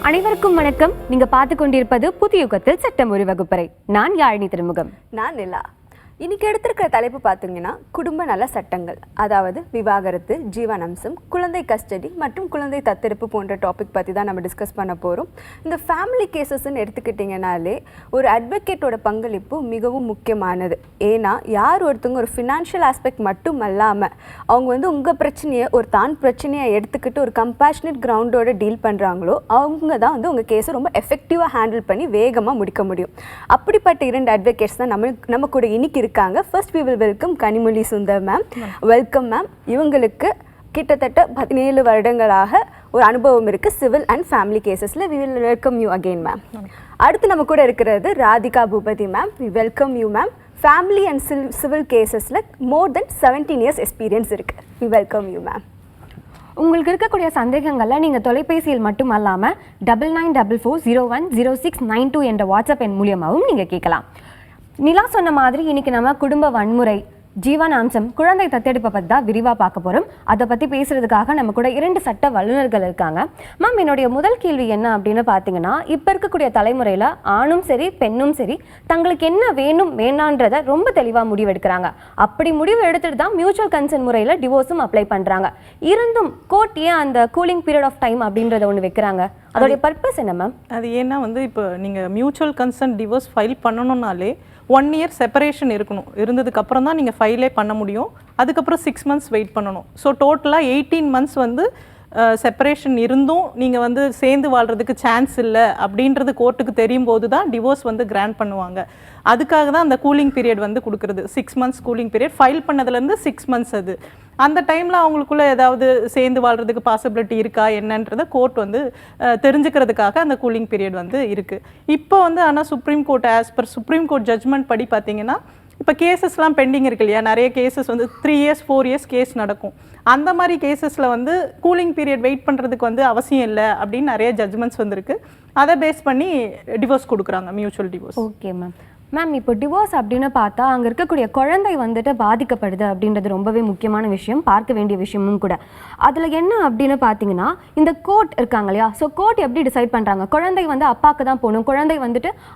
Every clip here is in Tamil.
அனைவருக்கும் வணக்கம். நீங்க பார்த்து கொண்டிருப்பது புதிய யுகத்தில் சட்டம் ஒரு வகுப்பறை. நான் யாழினி திருமுகம். நான் நிலா. இன்னைக்கு எடுத்திருக்கிற தலைப்பு பார்த்தீங்கன்னா குடும்ப நல சட்டங்கள், அதாவது விவாகரத்து, ஜீவனாம்சம், குழந்தை கஸ்டடி மற்றும் குழந்தை தத்தெடுப்பு போன்ற டாபிக் பற்றி தான் நம்ம டிஸ்கஸ் பண்ண போகிறோம். இந்த ஃபேமிலி கேசஸ்ன்னு எடுத்துக்கிட்டிங்கனாலே ஒரு அட்வொகேட்டோட பங்களிப்பு மிகவும் முக்கியமானது. ஏன்னா யார் ஒருத்தவங்க ஒரு ஃபினான்ஷியல் ஆஸ்பெக்ட் மட்டும் அல்லாமல் அவங்க உங்கள் பிரச்சனையை ஒரு தான் பிரச்சனையை எடுத்துக்கிட்டு ஒரு கம்பேஷனட் கிரவுண்டோட டீல் பண்ணுறாங்களோ அவங்க தான் உங்கள் கேஸை ரொம்ப எஃபெக்டிவாக ஹேண்டில் பண்ணி வேகமாக முடிக்க முடியும். அப்படிப்பட்ட 2 அட்வொகேட்ஸ் தான் நம்ம கூட இன்னைக்கு இருக்காங்க. First we will welcome Kanimozhi Sundar ma'am. Welcome ma'am. இவங்களுக்கு கிட்டத்தட்ட 17 வருடங்களாக ஒரு அனுபவம் இருக்கு சிவில் அண்ட் ஃபேமிலி கேசஸ்ல. we will welcome you again ma'am. அடுத்து நம்ம கூட இருக்கிறது Radhika Boopathi ma'am. we welcome you ma'am. Family and civil கேசஸ்ல more than 17 years எக்ஸ்பீரியன்ஸ் இருக்கு. we welcome you ma'am. உங்களுக்கு இருக்கக்கூடிய சந்தேகங்களை நீங்கள் தொலைபேசியில் மட்டும் அல்லாமல் 9944010692 என்ற வாட்ஸ்அப் எண் மூலியமாகவும் நீங்கள் கேட்கலாம். நிலா சொன்ன மாதிரி இன்னைக்கு நம்ம குடும்ப வன்முறை, ஜீவனாம்சம், குழந்தை தத்தெடுப்பை பற்றி தான் விரிவாக பார்க்க போகிறோம். அதை பற்றி பேசுகிறதுக்காக நம்ம கூட 2 சட்ட வல்லுநர்கள் இருக்காங்க. மேம், என்னுடைய முதல் கேள்வி என்ன அப்படின்னு பார்த்தீங்கன்னா, இப்போ இருக்கக்கூடிய தலைமுறையில் ஆணும் சரி பெண்ணும் சரி தங்களுக்கு என்ன வேணும் வேணான்றதை ரொம்ப தெளிவாக முடிவெடுக்கிறாங்க. அப்படி முடிவு எடுத்துட்டு தான் மியூச்சுவல் கன்சென்ட் முறையில் டிவோர்ஸும் அப்ளை பண்ணுறாங்க. இருந்தும் கோர்ட் ஏன் அந்த கூலிங் பீரியட் ஆஃப் டைம் அப்படின்றத ஒன்று வைக்கிறாங்க? அதோடைய பர்பஸ் என்ன மேம்? அது ஏன்னா இப்போ நீங்கள் மியூச்சுவல் கன்சென்ட் டிவோர்ஸ் ஃபைல் பண்ணணும்னாலே 1 year செப்பரேஷன் இருக்கணும். இருந்ததுக்கு அப்புறம் தான் நீங்கள் ஃபைலே பண்ண முடியும். அதுக்கப்புறம் 6 months வெயிட் பண்ணணும். ஸோ டோட்டலாக 18 months செப்பரேஷன் இருந்தும் நீங்கள் சேர்ந்து வாழ்கிறதுக்கு சான்ஸ் இல்லை அப்படின்றது கோர்ட்டுக்கு தெரியும் போது தான் டிவோர்ஸ் கிராண்ட் பண்ணுவாங்க. அதுக்காக தான் அந்த கூலிங் பீரியட் கொடுக்குறது. 6 months கூலிங் பீரியட். ஃபைல் பண்ணதுலேருந்து 6 months. அது அந்த டைமில் அவங்களுக்குள்ள ஏதாவது சேர்ந்து வாழ்கிறதுக்கு பாசிபிலிட்டி இருக்கா என்னன்றதை கோர்ட் தெரிஞ்சுக்கிறதுக்காக அந்த கூலிங் பீரியட் இருக்குது. இப்போ ஆனால் supreme court as per supreme court judgment படி பார்த்தீங்கன்னா, இப்போ கேசஸ்லாம் பெண்டிங் இருக்கு இல்லையா, நிறைய கேசஸ் 3 years 4 years கேஸ் நடக்கும். அந்த மாதிரி கேசஸில் கூலிங் பீரியட் வெயிட் பண்ணுறதுக்கு அவசியம் இல்லை அப்படின்னு நிறைய ஜட்ஜ்மெண்ட்ஸ் வந்திருக்கு. அதை பேஸ் பண்ணி டிவோர்ஸ் கொடுக்குறாங்க, mutual divorce. Okay ma'am. Ma'am, இப்போ டிவோர்ஸ் அப்படின்னு பார்த்தா அங்கே இருக்கக்கூடிய குழந்தை பாதிக்கப்படுது அப்படின்றது ரொம்பவே முக்கியமான விஷயம், பார்க்க வேண்டிய விஷயமும் கூட. அதில் என்ன அப்படின்னு பார்த்தீங்கன்னா, இந்த கோர்ட் இருக்காங்க இல்லையா, ஸோ கோர்ட் எப்படி டிசைட் பண்ணுறாங்க? குழந்தை அப்பாவுக்கு தான் போகணும், குழந்தை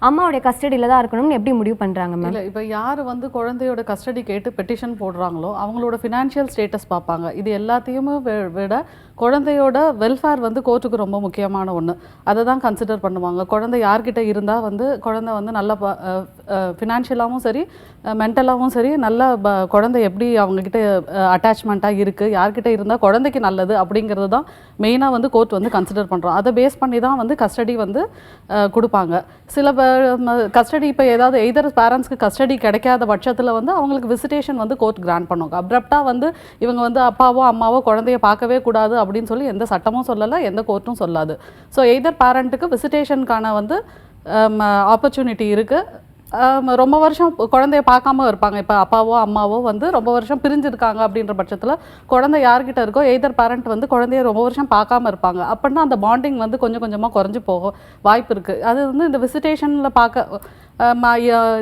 அம்மாவுடைய கஸ்டடியில் தான் இருக்கணும்னு எப்படி முடிவு பண்ணுறாங்க மேம்? இல்லை, இப்போ யார் குழந்தையோட கஸ்டடி கேட்டு பெட்டிஷன் போடுறாங்களோ அவங்களோட ஃபினான்ஷியல் ஸ்டேட்டஸ் பார்ப்பாங்க. இது எல்லாத்தையுமே விட குழந்தையோட வெல்ஃபேர் கோர்ட்டுக்கு ரொம்ப முக்கியமான ஒன்று. அதை தான் கன்சிடர் பண்ணுவாங்க. குழந்தை யார்கிட்ட இருந்தால் குழந்தை நல்ல ஃபினான்ஷியலாகவும் சரி மென்டலாகவும் சரி நல்ல குழந்தை எப்படி அவங்கக்கிட்ட அட்டாச்மெண்ட்டாக இருக்குது, யார்கிட்ட இருந்தால் குழந்தைக்கு நல்லது அப்படிங்கிறது தான் மெயினாக கோர்ட் கன்சிடர் பண்ணுறோம். அதை பேஸ் பண்ணி தான் கஸ்டடி கொடுப்பாங்க. சில கஸ்டடி இப்போ ஏதாவது எய்தர் பேரண்ட்ஸ்க்கு கஸ்டடி கிடைக்காத பட்சத்தில் அவங்களுக்கு விசிட்டேஷன் கோர்ட் கிராண்ட் பண்ணுவாங்க. அப்ரப்டாக இவங்க அப்பாவோ அம்மாவோ குழந்தைய பார்க்கவே கூடாது அப்படின்னு சொல்லி எந்த சட்டமும் சொல்லலை, எந்த கோர்ட்டும் சொல்லாது. ஸோ எய்தர் பேரண்ட்டுக்கு விசிட்டேஷனுக்கான ஆப்பர்ச்சுனிட்டி இருக்குது. ரொம்ப வருஷம் குழந்தைய பார்க்காம இருப்பாங்க. இப்போ அப்பாவோ அம்மாவோ ரொம்ப வருஷம் பிரிஞ்சிருக்காங்க அப்படின்ற பட்சத்தில் குழந்தை யார்கிட்ட இருக்கோ எய்தர் பேரண்ட் குழந்தைய ரொம்ப வருஷம் பார்க்காம இருப்பாங்க. அப்படின்னா அந்த பாண்டிங் கொஞ்சம் கொஞ்சமாக குறைஞ்சி போக வாய்ப்பு இருக்குது. அது இந்த விசிட்டேஷனில் பார்க்க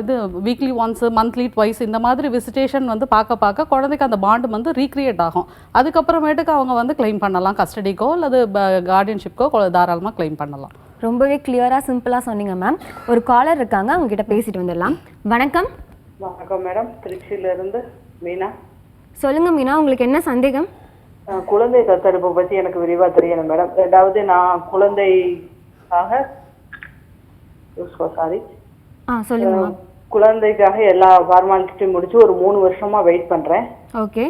இது வீக்லி ஒன்ஸ் மந்த்லி ட்வைஸ் இந்த மாதிரி விசிட்டேஷன் பார்க்க குழந்தைக்கு அந்த பாண்டு ரீக்ரியேட் ஆகும். அதுக்கப்புறமேட்டுக்கு அவங்க கிளைம் பண்ணலாம், கஸ்டடிக்கோ அல்லது கார்டியன்ஷிப்க்கோ தாராளமாக கிளைம் பண்ணலாம். ரொம்பவே கிளியராக சிம்பிளாக சொன்னீங்க மேம். ஒரு காலர் இருக்காங்க, அவங்க கிட்ட பேசிட்டு வந்துடலாம். வணக்கம். வணக்கம் மேடம், திருச்சியிலிருந்து மீனா. சொல்லுங்க மீனா, உங்களுக்கு என்ன சந்தேகம்? குழந்தை தத்தெடுப்பு பற்றி எனக்கு விரிவாக தெரியணும் மேடம். ரெண்டாவது, நான் குழந்தைக்காக சொல்லுங்க. குழந்தைக்காக எல்லா ஃபார்மாலிட்டியும் முடிச்சு ஒரு 3 வருஷமா வெயிட் பண்றேன். ஓகே.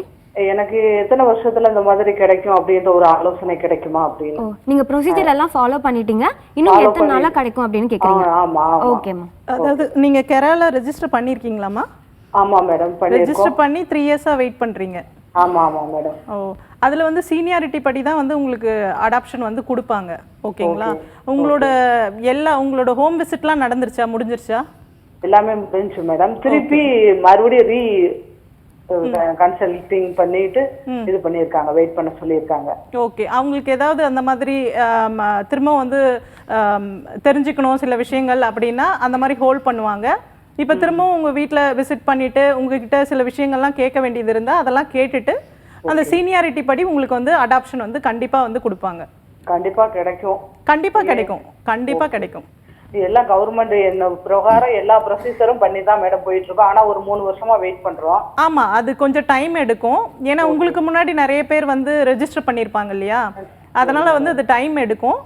எனக்கு எத்தனை வருஷத்துல இந்த மாதிரி கிடைக்கும் அப்படின்ற ஒரு ஆலோசனை கிடைக்குமா அப்படின்னு. நீங்க ப்ரொசீஜர் எல்லாம் ஃபாலோ பண்ணிட்டீங்க, இன்னும் எத்தனை நாளா கிடைக்கும் அப்படின்னு கேக்குறீங்க? ஆமா. ஓகேமா. அதாவது நீங்க கேரளா ரெஜிஸ்டர் பண்ணிருக்கீங்களாமா? ஆமா மேடம், ரெஜிஸ்டர் பண்ணி 3 years வெயிட் பண்றீங்க. ஆமா மேடம். அதுல சீனியாரிட்டி படி தான் உங்களுக்கு அடாப்ஷன் கொடுப்பாங்க. ஓகேங்களா? உங்களோட ஹோம் விசிட்லாம் நடந்துருச்சா, முடிஞ்சிருச்சா? எல்லாமே முடிஞ்சு மேடம். திருப்பி மறுபடியும் கன்சல்டிங் பண்ணிட்டு இது பண்ணிருக்காங்க, வெயிட் பண்ண சொல்லியிருக்காங்க. ஓகே. அவங்களுக்கு ஏதாவது அந்த மாதிரி திரும்ப தெரிஞ்சுக்கணும் சில விஷயங்கள் அப்படின்னா அந்த மாதிரி ஹோல்ட் பண்ணுவாங்க. இப்போ திரும்பவும் உங்க வீட்டில் விசிட் பண்ணிட்டு உங்ககிட்ட சில விஷயங்கள்லாம் கேட்க வேண்டியது இருந்தால் அதெல்லாம் கேட்டுட்டு அந்த சீனியாரிட்டி படி உங்களுக்கு அடாப்ஷன் கண்டிப்பாக கொடுப்பாங்க. கண்டிப்பா கிடைக்கும். கண்டிப்பா கிடைக்கும், கண்டிப்பா கிடைக்கும். இது எல்லாம் கவர்மெண்ட் என்ன பிரகாரம் எல்லா ப்ரொசீஜரும் பண்ணி தான் மேடம் போயிட்டு இருக்கோம். ஆனா ஒரு 3 வருஷமா வெயிட் பண்றோம். ஆமா, அது கொஞ்சம் டைம் எடுக்கும். ஏன்னா உங்களுக்கு முன்னாடி நிறைய பேர் வந்து ரெஜிஸ்டர் பண்ணியிருப்பாங்க இல்லையா, அதனால வந்து அது டைம் எடுக்கும்.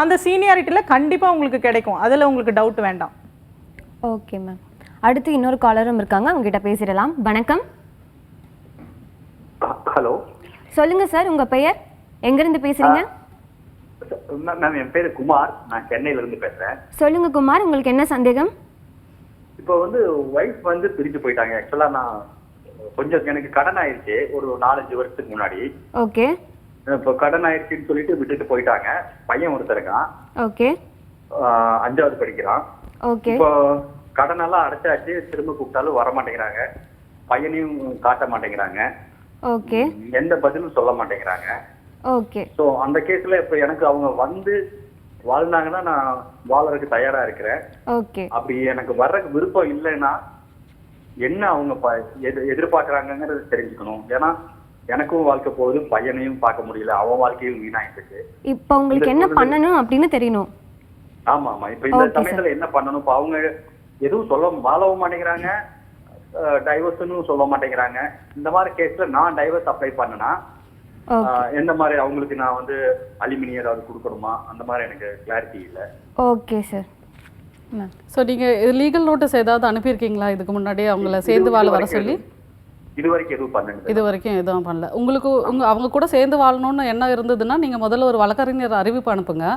அந்த சீனியாரிட்டியில் கண்டிப்பா உங்களுக்கு கிடைக்கும், அதுல உங்களுக்கு டவுட் வேண்டாம். Okay ma'am. அடுத்து இன்னொரு காலரும் இருக்காங்க, அவங்க கிட்ட பேசிடலாம். வணக்கம். ஹலோ, சொல்லுங்க சார், உங்க பெயர், எங்கிருந்து பேசுறீங்க? மேம் என் பேரு குமார், நான் சென்னையில இருந்து பேசுறேன். சொல்லுங்க குமார், உங்களுக்கு என்ன சந்தேகம்? இப்போ வந்து ஒய்ஃப் வந்து பிரிஞ்சு போயிட்டாங்க. ஆக்சுவலா நான் கொஞ்சம் எனக்கு கடன் ஆயிடுச்சு ஒரு 4-5 வருஷத்துக்கு முன்னாடி. ஓகே. இப்போ கடன் ஆயிடுச்சுன்னு சொல்லிட்டு விட்டுட்டு போயிட்டாங்க. பையன் ஒருத்தர் இருக்கான். ஓகே. 5வது படிக்கிறான். ஓகே. இப்போ கடனெல்லாம் அடைச்சாச்சு, திரும்ப கூப்பிட்டாலும் வர மாட்டேங்கிறாங்க. பையனையும் காட்ட மாட்டேங்கிறாங்க. ஓகே. எந்த பதிலும் சொல்ல மாட்டேங்கிறாங்க. ஓகே. ஸோ அந்த கேஸ்ல இப்போ எனக்கு அவங்க வந்து வாழ்ந்தாங்கன்னா நான் வாழறதுக்கு தயாரா இருக்கிறேன். ஓகே. அப்படி எனக்கு வர்றதுக்கு விருப்பம் இல்லைன்னா என்ன அவங்க எதிர்பார்க்கறாங்கங்கிறது தெரிஞ்சுக்கணும். ஏன்னா எனக்கும் வாழ்க்கை போகுது, பையனையும் பார்க்க முடியல, அவன் வாழ்க்கையும் வீணாயிட்டு. இப்போ உங்களுக்கு என்ன பண்ணணும் அப்படின்னு தெரியணும். ஆமா ஆமா. இப்ப இந்த சமயத்துல என்ன பண்ணணும்? இப்ப அவங்க எதுவும் வாழவும் மாட்டேங்கிறாங்க, டைவர்ஸ்ன்னு சொல்ல மாட்டேங்கிறாங்க. இந்த மாதிரி கேஸ்ல நான் டைவர்ஸ் அப்ளை பண்ணனா எந்த மாதிரி அவங்களுக்கு நான் வந்து அலுமினி ஏதாவது கொடுக்கணுமா, அந்த மாதிரி எனக்கு கிளாரிட்டி இல்லை. Okay sir. ஸோ நீங்கள் லீகல் நோட்டீஸ் ஏதாவது அனுப்பியிருக்கீங்களா இதுக்கு முன்னாடியே அவங்கள சேர்ந்து வாழ வர சொல்லி? இது வரைக்கும் எதுவும் பண்ணல. இது வரைக்கும் எதுவும் பண்ணல. உங்களுக்கு அவங்க கூட சேர்ந்து வாழணும்னு என்ன இருந்ததுன்னா நீங்கள் முதல்ல ஒரு வழக்கறிஞர் அறிவிப்பு அனுப்புங்க.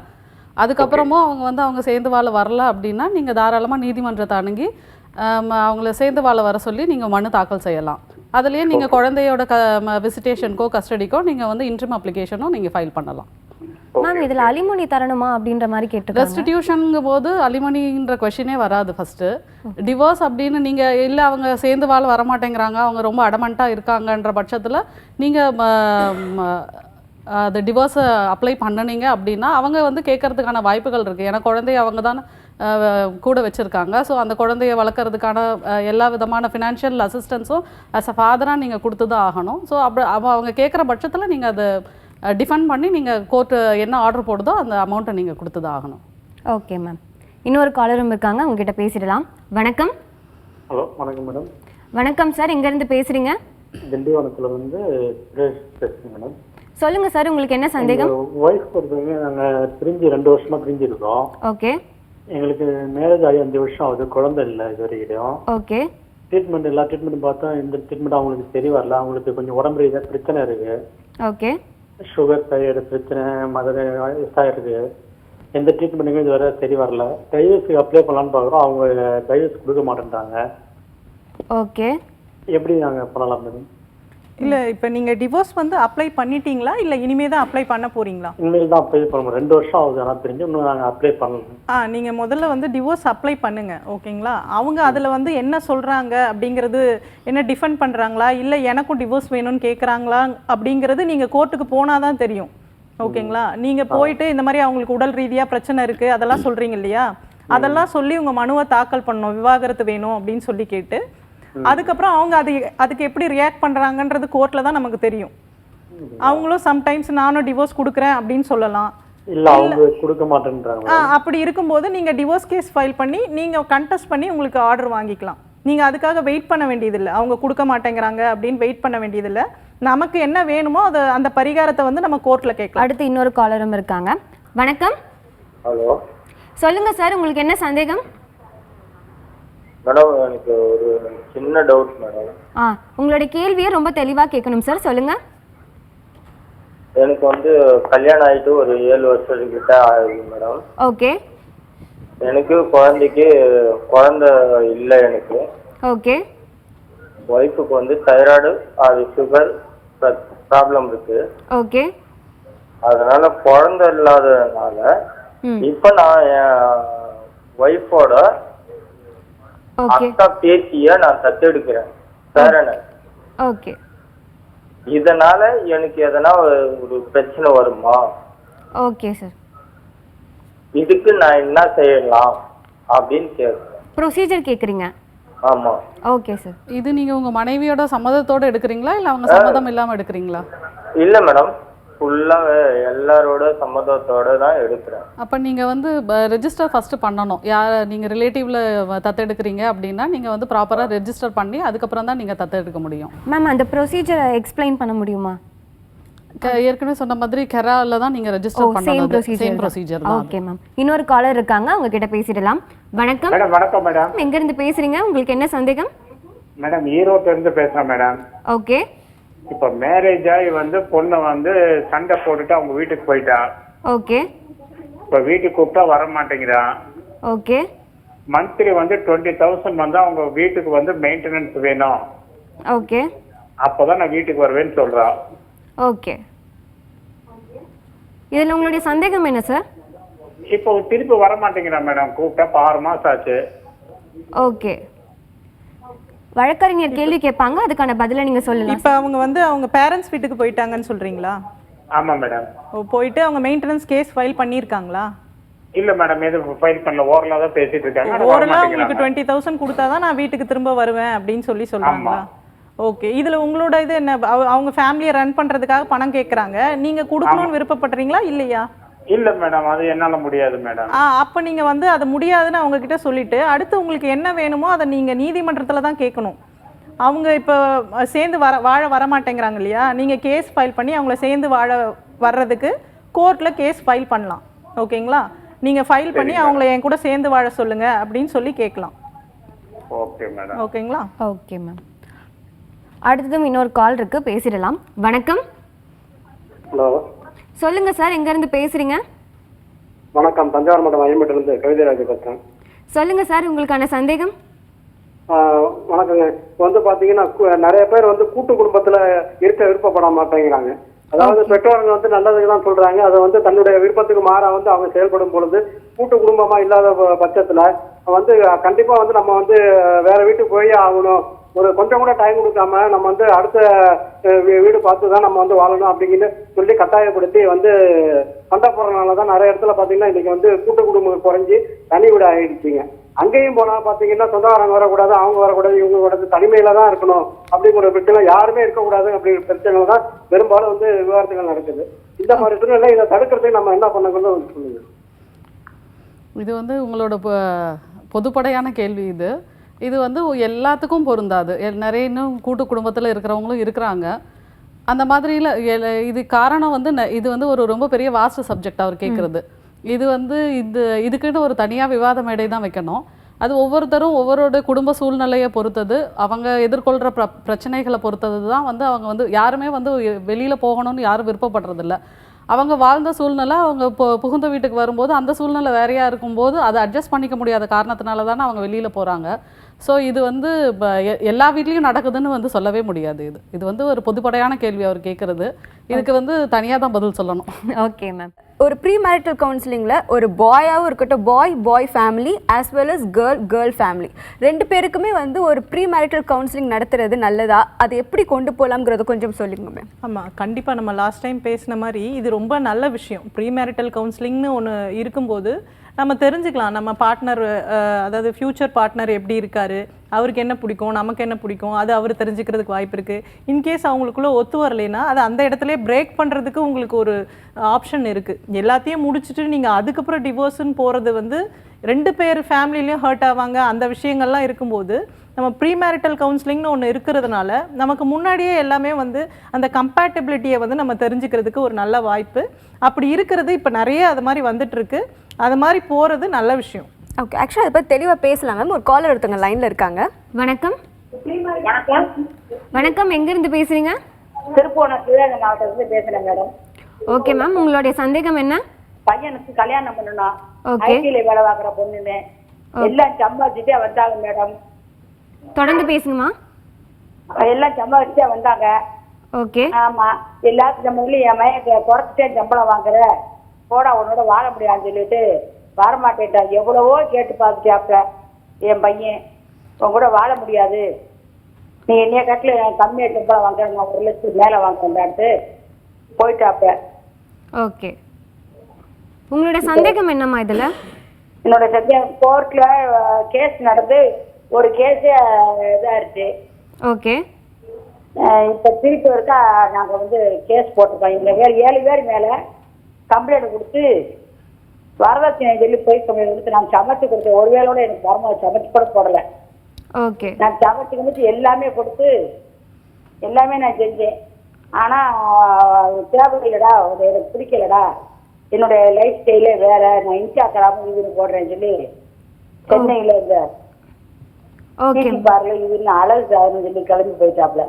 அதுக்கப்புறமும் அவங்க வந்து அவங்க சேர்ந்து வாழ வரல அப்படின்னா நீங்கள் தாராளமாக நீதிமன்றத்தை அணுகி அவங்கள சேர்ந்து வாழ வர சொல்லி நீங்கள் மனு தாக்கல் செய்யலாம். அதுலேயே நீங்கள் குழந்தையோட விசிட்டேஷனுக்கோ கஸ்டடிக்கோ நீங்கள் வந்து இன்ட்ரிம் அப்ளிகேஷனும் நீங்கள் ஃபைல் பண்ணலாம். மேம் இதில் அலிமோனி தரணுமா அப்படின்ற மாதிரி கேட்டு ரெஸ்டிடியூஷனுங்கும் போது அலிமோனின்ற கொஷினே வராது. ஃபஸ்ட்டு டிவோர்ஸ் அப்படின்னு நீங்கள் இல்லை அவங்க சேர்ந்து வாழ வரமாட்டேங்கிறாங்க, அவங்க ரொம்ப அடமண்ட்டாக இருக்காங்கன்ற பட்சத்தில் நீங்கள் அது டிவோர்ஸை அப்ளை பண்ணினீங்க அப்படின்னா அவங்க வந்து கேட்கறதுக்கான வாய்ப்புகள் இருக்குது. ஏன்னா குழந்தைய அவங்க தான் கூட வச்சுருக்காங்க. ஸோ அந்த குழந்தைய வளர்க்குறதுக்கான எல்லா விதமான ஃபினான்ஷியல் அசிஸ்டன்ஸும் ஆஸ் அ ஃபாதராக நீங்கள் கொடுத்து தான் ஆகணும். ஸோ அவங்க கேட்குற பட்சத்தில் நீங்கள் அதை டிஃபெண்ட் பண்ணி நீங்கள் கோர்ட்டு என்ன ஆர்டர் போடுதோ அந்த அமௌண்ட்டை நீங்கள் கொடுத்து தான் ஆகணும். Okay ma'am. இன்னொரு காலரும் இருக்காங்க, அவங்க கிட்ட பேசிடலாம். வணக்கம். ஹலோ, வணக்கம் மேடம். வணக்கம் சார், எங்கேருந்து பேசுகிறீங்க? திண்டிவனத்தில் வந்து பேசுகிறேன் மேடம். சொல்லுங்கள் சார், உங்களுக்கு என்ன சந்தேகம்? ஒய்ஃப் பொறுத்தவரைங்க நாங்கள் பிரிஞ்சு 2 வருஷமாக பிரிஞ்சிருக்கோம். ஓகே. எங்களுக்கு மேரேஜ் ஆகி 5 வருஷம் ஆகுது, குழந்தை இல்லை இது வரைக்கும். ஓகே. ட்ரீட்மெண்ட் எல்லா ட்ரீட்மெண்ட்டும் பார்த்தா இந்த ட்ரீட்மெண்ட் அவங்களுக்கு சரி வரல. அவங்களுக்கு கொஞ்சம் உடம்பு ரீதியாக பிரச்சனை இருக்குது. ஓகே. சுகர் தைராய்டு பிரச்சனை, இருக்கு. எந்த ட்ரீட்மெண்ட்டுக்கும் இது வரை சரி வரல. டைவர்ஸுக்கு அப்ளை பண்ணலான்னு பார்க்குறோம், அவங்க டைவர்ஸ் கொடுக்க மாட்டேன்றாங்க. ஓகே. எப்படி நாங்கள் பண்ணலாம் மேடம்? இல்லை, இப்போ நீங்கள் டிவோர்ஸ் வந்து அப்ளை பண்ணிட்டீங்களா இல்லை இனிமே தான் அப்ளை பண்ண போகிறீங்களா? இனிமேல் தான் அப்ளை பண்ணணும். 2 வருஷம் ஆகுது, ஆனால் தெரிஞ்சு இன்னும் நாங்கள் அப்ளை பண்ணலாம். நீங்கள் முதல்ல வந்து டிவோர்ஸ் அப்ளை பண்ணுங்கள், ஓகேங்களா? அவங்க அதில் வந்து என்ன சொல்கிறாங்க அப்படிங்கிறது, என்ன டிஃபெண்ட் பண்ணுறாங்களா இல்லை எனக்கும் டிவோர்ஸ் வேணும்னு கேட்குறாங்களா அப்படிங்கிறது நீங்கள் கோர்ட்டுக்கு போனால் தான் தெரியும், ஓகேங்களா? நீங்கள் போயிட்டு இந்த மாதிரி அவங்களுக்கு உடல் ரீதியாக பிரச்சனை இருக்குது அதெல்லாம் சொல்கிறீங்க இல்லையா, அதெல்லாம் சொல்லி உங்கள் மனுவை தாக்கல் பண்ணணும், விவாகரத்து வேணும் அப்படின்னு சொல்லி கேட்டு. அதுக்கப்புறம் அவங்க அதுக்கு எப்படி ரியாக்ட் பண்ணுறாங்கன்றது கோர்ட்டில் தான் நமக்கு தெரியும். அவங்களும் சம்டைம்ஸ் நானும் டிவோர்ஸ் கொடுக்குறேன் அப்படின்னு சொல்லலாம், இல்ல அவங்க கொடுக்க மாட்டேன்றாங்க. அப்படி இருக்கும்போது நீங்க டிவோர்ஸ் கேஸ் ஃபைல் பண்ணி நீங்க கண்டெஸ்ட் பண்ணி உங்களுக்கு ஆர்டர் வாங்கிக்கலாம். நீங்க அதுக்காக வெயிட் பண்ண வேண்டியதில்லை, அவங்க கொடுக்க மாட்டேங்கிறாங்க அப்படின்னு வெயிட் பண்ண வேண்டியதில்லை. நமக்கு என்ன வேணுமோ அது அந்த பரிகாரத்தை வந்து நம்ம கோர்ட்ல கேட்கலாம். அடுத்து இன்னொரு காலரும் இருக்காங்க. வணக்கம். ஹலோ, சொல்லுங்க சார், உங்களுக்கு என்ன சந்தேகம்? மேடம் எனக்கு ஒரு சின்ன டவுட் மேடம். உங்களுடைய கேள்வியை ரொம்ப தெளிவா கேட்கணும் சார், சொல்லுங்க. எனக்கு வந்து கல்யாணம் ஆயிட்டு ஒரு 7 வருஷத்துக்கிட்ட ஆகுது மேடம். ஓகே. எனக்கு குழந்தை இல்லை எனக்கு. ஓகே. ஒய்ஃபுக்கு வந்து தைராய்டு, அது சுகர் ப்ராப்ளம் இருக்கு. ஓகே. அதனால குழந்தை இல்லாததுனால இப்ப நான் என் ஒய்ஃபோட அக்கா பேத்திய நான் தத்தெடுக்கிறேன் பேரனை. ஓகே. இதனால எனக்கு எதனா ஒரு பிரச்சனை வருமா? Okay sir. இதுக்கு நான் என்ன செய்யலாம் அப்படின்னு கேட்குறேன். ப்ரொசீஜர் கேக்குறீங்க? ஆமா. Okay sir. இது நீங்க உங்க மனைவியோட சம்மதத்தோட எடுக்கிறீங்களா இல்ல அவங்க சம்மதம் இல்லாம எடுக்கிறீங்களா? இல்ல மேடம், ஃபுல்லாக எல்லாரோட சம்மதத்தோட தான் எடுக்கிறேன். அப்போ நீங்கள் வந்து ரெஜிஸ்டர் ஃபஸ்ட்டு பண்ணணும். நீங்கள் ரிலேட்டிவில் தத்தெடுக்கிறீங்க அப்படின்னா நீங்கள் வந்து ப்ராப்பராக ரெஜிஸ்டர் பண்ணி அதுக்கப்புறம் தான் நீங்கள் தத்தெடுக்க முடியும். மேம் அந்த ப்ரொசீஜரை எக்ஸ்பிளைன் பண்ண முடியுமா? ஏற்கனவே சொன்ன மாதிரி கெரால தான் நீங்கள் ரெஜிஸ்டர் பண்ணணும். சேம் ப்ரொசீஜர் தான். Okay ma'am. இன்னொரு காலர் இருக்காங்க, அவங்க கிட்ட பேசிடலாம். வணக்கம் மேடம். வணக்கம் மேடம். எங்க இருந்து பேசுறீங்க? உங்களுக்கு என்ன சந்தேகம்? மேடம் ஈரோட்ல இருந்து பேசுறேன் மேடம். ஓகே. இப்ப மேரேஜ் ஆகி பொண்ணை சண்டை போட்டுட்டு அவங்க வீட்டுக்கு போயிட்டா. ஓகே. இப்ப வீட்டுக்கு கூப்பிட்டா வர மாட்டேங்கிறா. ஓகே. மந்த்லி 20,000 அவங்க வீட்டுக்கு மெயின்டெனன்ஸ் வேணும். ஓகே. அப்பதான் நான் வீட்டுக்கு வருவேன்னு சொல்றா. ஓகே. இதுல உங்களுடைய சந்தேகம் என்ன சார்? இப்போ திருப்பி வர மாட்டேங்கிறா மேடம். கூப்பிட்டா 6 மாசம் ஆச்சு. ஓகே. வழக்கறிஞர் கேள்வி கேட்பாங்க, அதுக்கான பதிலை நீங்க சொல்லலாம். இப்போ அவங்க அவங்க பேரண்ட்ஸ் வீட்டுக்கு போயிட்டாங்கன்னு சொல்றீங்களா? ஆமா மேடம். போயிட்டு அவங்க மெயின்டெனன்ஸ் கேஸ் ஃபைல் பண்ணியிருக்காங்களா? இல்ல மேடம், எதுவும் ஃபைல் பண்ணல. ஓரலா தான் பேசிட்டு இருக்காங்க. ஓரலா உங்களுக்கு 20,000 கொடுத்தாதான் நான் வீட்டுக்கு திரும்ப வருவேன் அப்படின்னு சொல்றாங்களா? ஓகே. இதுல உங்களோட இது என்ன? அவங்க ஃபேமிலியை ரன் பண்றதுக்காக பணம் கேட்கறாங்க, நீங்க கொடுக்கணும்னு விருப்பப்படுறீங்களா இல்லையா? இல்ல மேடம், அது என்னால முடியாது மேடம். அப்ப நீங்க அது முடியாதுன்னு அவங்க கிட்ட சொல்லிட்டு அடுத்து உங்களுக்கு என்ன வேணுமோ அதை நீங்க நீதிமன்றத்துல தான் கேட்கணும். அவங்க இப்ப சேர்ந்து வாழ வர மாட்டேங்கிறாங்க இல்லையா? நீங்க கேஸ் ஃபைல் பண்ணி அவங்கள சேர்ந்து வாழ வர்றதுக்கு கோர்ட்ல கேஸ் ஃபைல் பண்ணலாம். ஓகேங்களா? நீங்க ஃபைல் பண்ணி அவங்கள என் கூட சேர்ந்து வாழ சொல்லுங்க அப்படின்னு சொல்லி கேட்கலாம். Okay madam. ஓகேங்களா? Okay ma'am. அடுத்ததும் இன்னொரு கால் இருக்கு, பேசிடலாம். வணக்கம். ஹலோ, சொல்லுங்க சார், எங்க இருந்து பேசுறீங்க? வணக்கம். தஞ்சாவூர் மாவட்டம் ஐயம்பேட்டில இருந்து கவிதைராஜ் பேசுறேன். சொல்லுங்க சார், உங்களுக்கான சந்தேகம். வணக்கங்க. இப்போ பாத்தீங்கன்னா நிறைய பேர் கூட்டு குடும்பத்துல இருக்க விருப்பப்பட மாட்டேங்கிறாங்க. அதாவது பெற்றோர்கள் நல்லதுக்கு தான் சொல்றாங்க. அதை தன்னுடைய விருப்பத்துக்கு மாறா அவங்க செயல்படும் பொழுது கூட்டு குடும்பமா இல்லாத பட்சத்துல கண்டிப்பா நம்ம வேற வீட்டுக்கு போய் ஆகணும், ஒரு கொஞ்சம் கூட டைம் கொடுக்காம நம்ம அடுத்த வீடு பார்த்து தான் நம்ம வாழணும் அப்படிங்கிட்டு சொல்லி கட்டாயப்படுத்தி சண்டை போடுறதுனாலதான் நிறைய இடத்துல பாத்தீங்கன்னா இன்னைக்கு கூட்டு குடும்பம் குறைஞ்சி தனி வீடு ஆயிடுச்சுங்க. அங்கேயும் போனா பாத்தீங்கன்னா சொந்தக்காரங்க வரக்கூடாது, அவங்க வரக்கூடாது, இவங்க கூடாது, தனிமையில தான் இருக்கணும் அப்படிங்கிற பிரச்சனை, யாருமே இருக்கக்கூடாது அப்படிங்கிற பிரச்சனை தான் பெரும்பாலும் விவாதங்கள் நடக்குது. இந்த மாதிரி சூழ்நிலை இதை தடுக்கிறதுக்கு நம்ம என்ன பண்ணணும்னு சொல்லுங்க. இது உங்களோட பொதுப்படையான கேள்வி. இது எல்லாத்துக்கும் பொருந்தாது. நிறைய இன்னும் கூட்டு குடும்பத்தில் இருக்கிறவங்களும் இருக்கிறாங்க. அந்த மாதிரியில் இது காரணம் இது ஒரு ரொம்ப பெரிய வாஸ்ட் சப்ஜெக்ட் அவர் கேட்குறது. இதுக்குன்னு ஒரு தனியாக விவாத மேடை தான் வைக்கணும். அது ஒவ்வொருத்தரும் ஒவ்வொருடைய குடும்ப சூழ்நிலையை பொறுத்தது, அவங்க எதிர்கொள்கிற பிரச்சனைகளை பொறுத்தது தான் அவங்க யாருமே வெளியில் போகணும்னு யாரும் விருப்பப்படுறதில்ல. அவங்க வாழ்ந்த சூழ்நிலை, அவங்க புகுந்த வீட்டுக்கு வரும்போது அந்த சூழ்நிலை வேறையாக இருக்கும்போது அதை அட்ஜஸ்ட் பண்ணிக்க முடியாத காரணத்தினால தானே அவங்க வெளியில் போகிறாங்க. ஸோ இது எல்லா வீட்லேயும் நடக்குதுன்னு சொல்லவே முடியாது. இது ஒரு பொதுப்படையான கேள்வி அவர் கேட்குறது. இதுக்கு தனியாக தான் பதில் சொல்லணும். Okay ma'am. ஒரு ப்ரீ மேரிட்டல் கவுன்சிலிங்கில் ஒரு பாயாகவும் இருக்கட்டும், boy family as well as girl family ரெண்டு பேருக்குமே ஒரு ப்ரீ மேரிட்டல் கவுன்சிலிங் நடத்துறது நல்லதா? அது எப்படி கொண்டு போகலாம்ங்கிறத கொஞ்சம் சொல்லுங்க மேம். ஆமாம், கண்டிப்பாக. நம்ம லாஸ்ட் டைம் பேசின மாதிரி இது ரொம்ப நல்ல விஷயம். ப்ரீ மேரிட்டல் கவுன்சிலிங்னு ஒன்று இருக்கும்போது நம்ம தெரிஞ்சுக்கலாம் நம்ம பார்ட்னர், அதாவது ஃப்யூச்சர் பார்ட்னர் எப்படி இருக்காரு, அவருக்கு என்ன பிடிக்கும், நமக்கு என்ன பிடிக்கும், அது அவர் தெரிஞ்சுக்கிறதுக்கு வாய்ப்பு இருக்குது. இன்கேஸ் அவங்களுக்குள்ளே ஒத்து வரலைன்னா அது அந்த இடத்துல பிரேக் பண்ணுறதுக்கு உங்களுக்கு ஒரு ஆப்ஷன் இருக்குது. எல்லாத்தையும் முடிச்சுட்டு நீங்கள் அதுக்கப்புறம் டிவோர்ஸ்ன்னு போகிறது ரெண்டு பேர் ஃபேமிலிலையும் ஹர்ட் ஆவாங்க. அந்த விஷயங்கள்லாம் இருக்கும்போது நம்ம ப்ரீ மேரிட்டல் கவுன்சிலிங்னு ஒன்று இருக்கிறதுனால நமக்கு முன்னாடியே எல்லாமே அந்த கம்பேட்டபிலிட்டியை நம்ம தெரிஞ்சுக்கிறதுக்கு ஒரு நல்ல வாய்ப்பு. அப்படி இருக்கிறது இப்போ நிறைய அது மாதிரி வந்துட்டுருக்கு. அது மாதிரி போகிறது நல்ல விஷயம். ஓகே, ஆக்சுவலாக அதை பற்றி தெளிவாக பேசலாம் மேம். ஒரு காலர் ஒருத்தவங்க லைனில் இருக்காங்க. வணக்கம். வணக்கம். வணக்கம், எங்கேருந்து பேசுகிறீங்க? திருப்பூர் சிவகங்கை மாவட்டத்திலிருந்து பேசுகிறேன் மேடம். ஓகே மேம், உங்களுடைய சந்தேகம் என்ன? பையனுக்கு கல்யாணம் பண்ணணும். ஓகே. ஐடில வேலை பார்க்குற பொண்ணுன்னு எல்லாம் சம்பாதிச்சுட்டே வந்தாங்க மேடம். தொடர்ந்து பேசுங்கம்மா. எல்லாம் சம்பாதிச்சுட்டே வந்தாங்க. ஓகே. ஆமா, எல்லாத்துக்கும் முதல்ல என் மையத்தை குறைச்சிட்டே சம்பளம் வாங்குற, போடா உன்னோட வாழ முடியாதுன்னு சொல்லிட்டு வரமாட்டேன்டா. எவ்வளவோ கேட்டு பார்த்துட்டாப்ல என் பையன், உன் கூட வாழ முடியாது, நீ என்னைய கட்டில கம்மியாக சம்பளம் வாங்குற, நான் 1 லட்சத்துக்கு மேலே வாங்குறேன்டான்ட்டு போயிட்டாப்ல. ஓகே, உங்களோட சந்தேகம் என்னம்மா இதில்? என்னோட சந்தேகம், கோர்ட்ல கேஸ் நடந்து ஒரு கேஸே இதாயிருச்சு. ஓகே. இப்போ திருப்பி ஒருக்கா நாங்கள் வந்து கேஸ் போட்டிருக்கோம். இந்த 7 பேர் மேலே கம்ப்ளைண்ட் கொடுத்து வரதட்சணை சொல்லி போய் கம்ப்ளைண்ட் கொடுத்து நான் சமைச்சு கொடுத்தேன். ஒரு வேளோட எனக்கு மருமக சமைச்சு கூட போடலை. ஓகே. நான் சமைச்சு கமிச்சு எல்லாமே கொடுத்து எல்லாமே நான் செஞ்சேன். ஆனால் தேவையில்லடா, எனக்கு பிடிக்கலடா, என்னுடைய லைஃப் ஸ்டைலே வேற, நான் இன்ஸ்டா கிராமம் இதுன்னு போடுறேன்னு சொல்லி சென்னையில் இந்த பார்ல இதுன்னு அழகு சார்னு சொல்லி கிளம்பி போயிட்டாப்ல.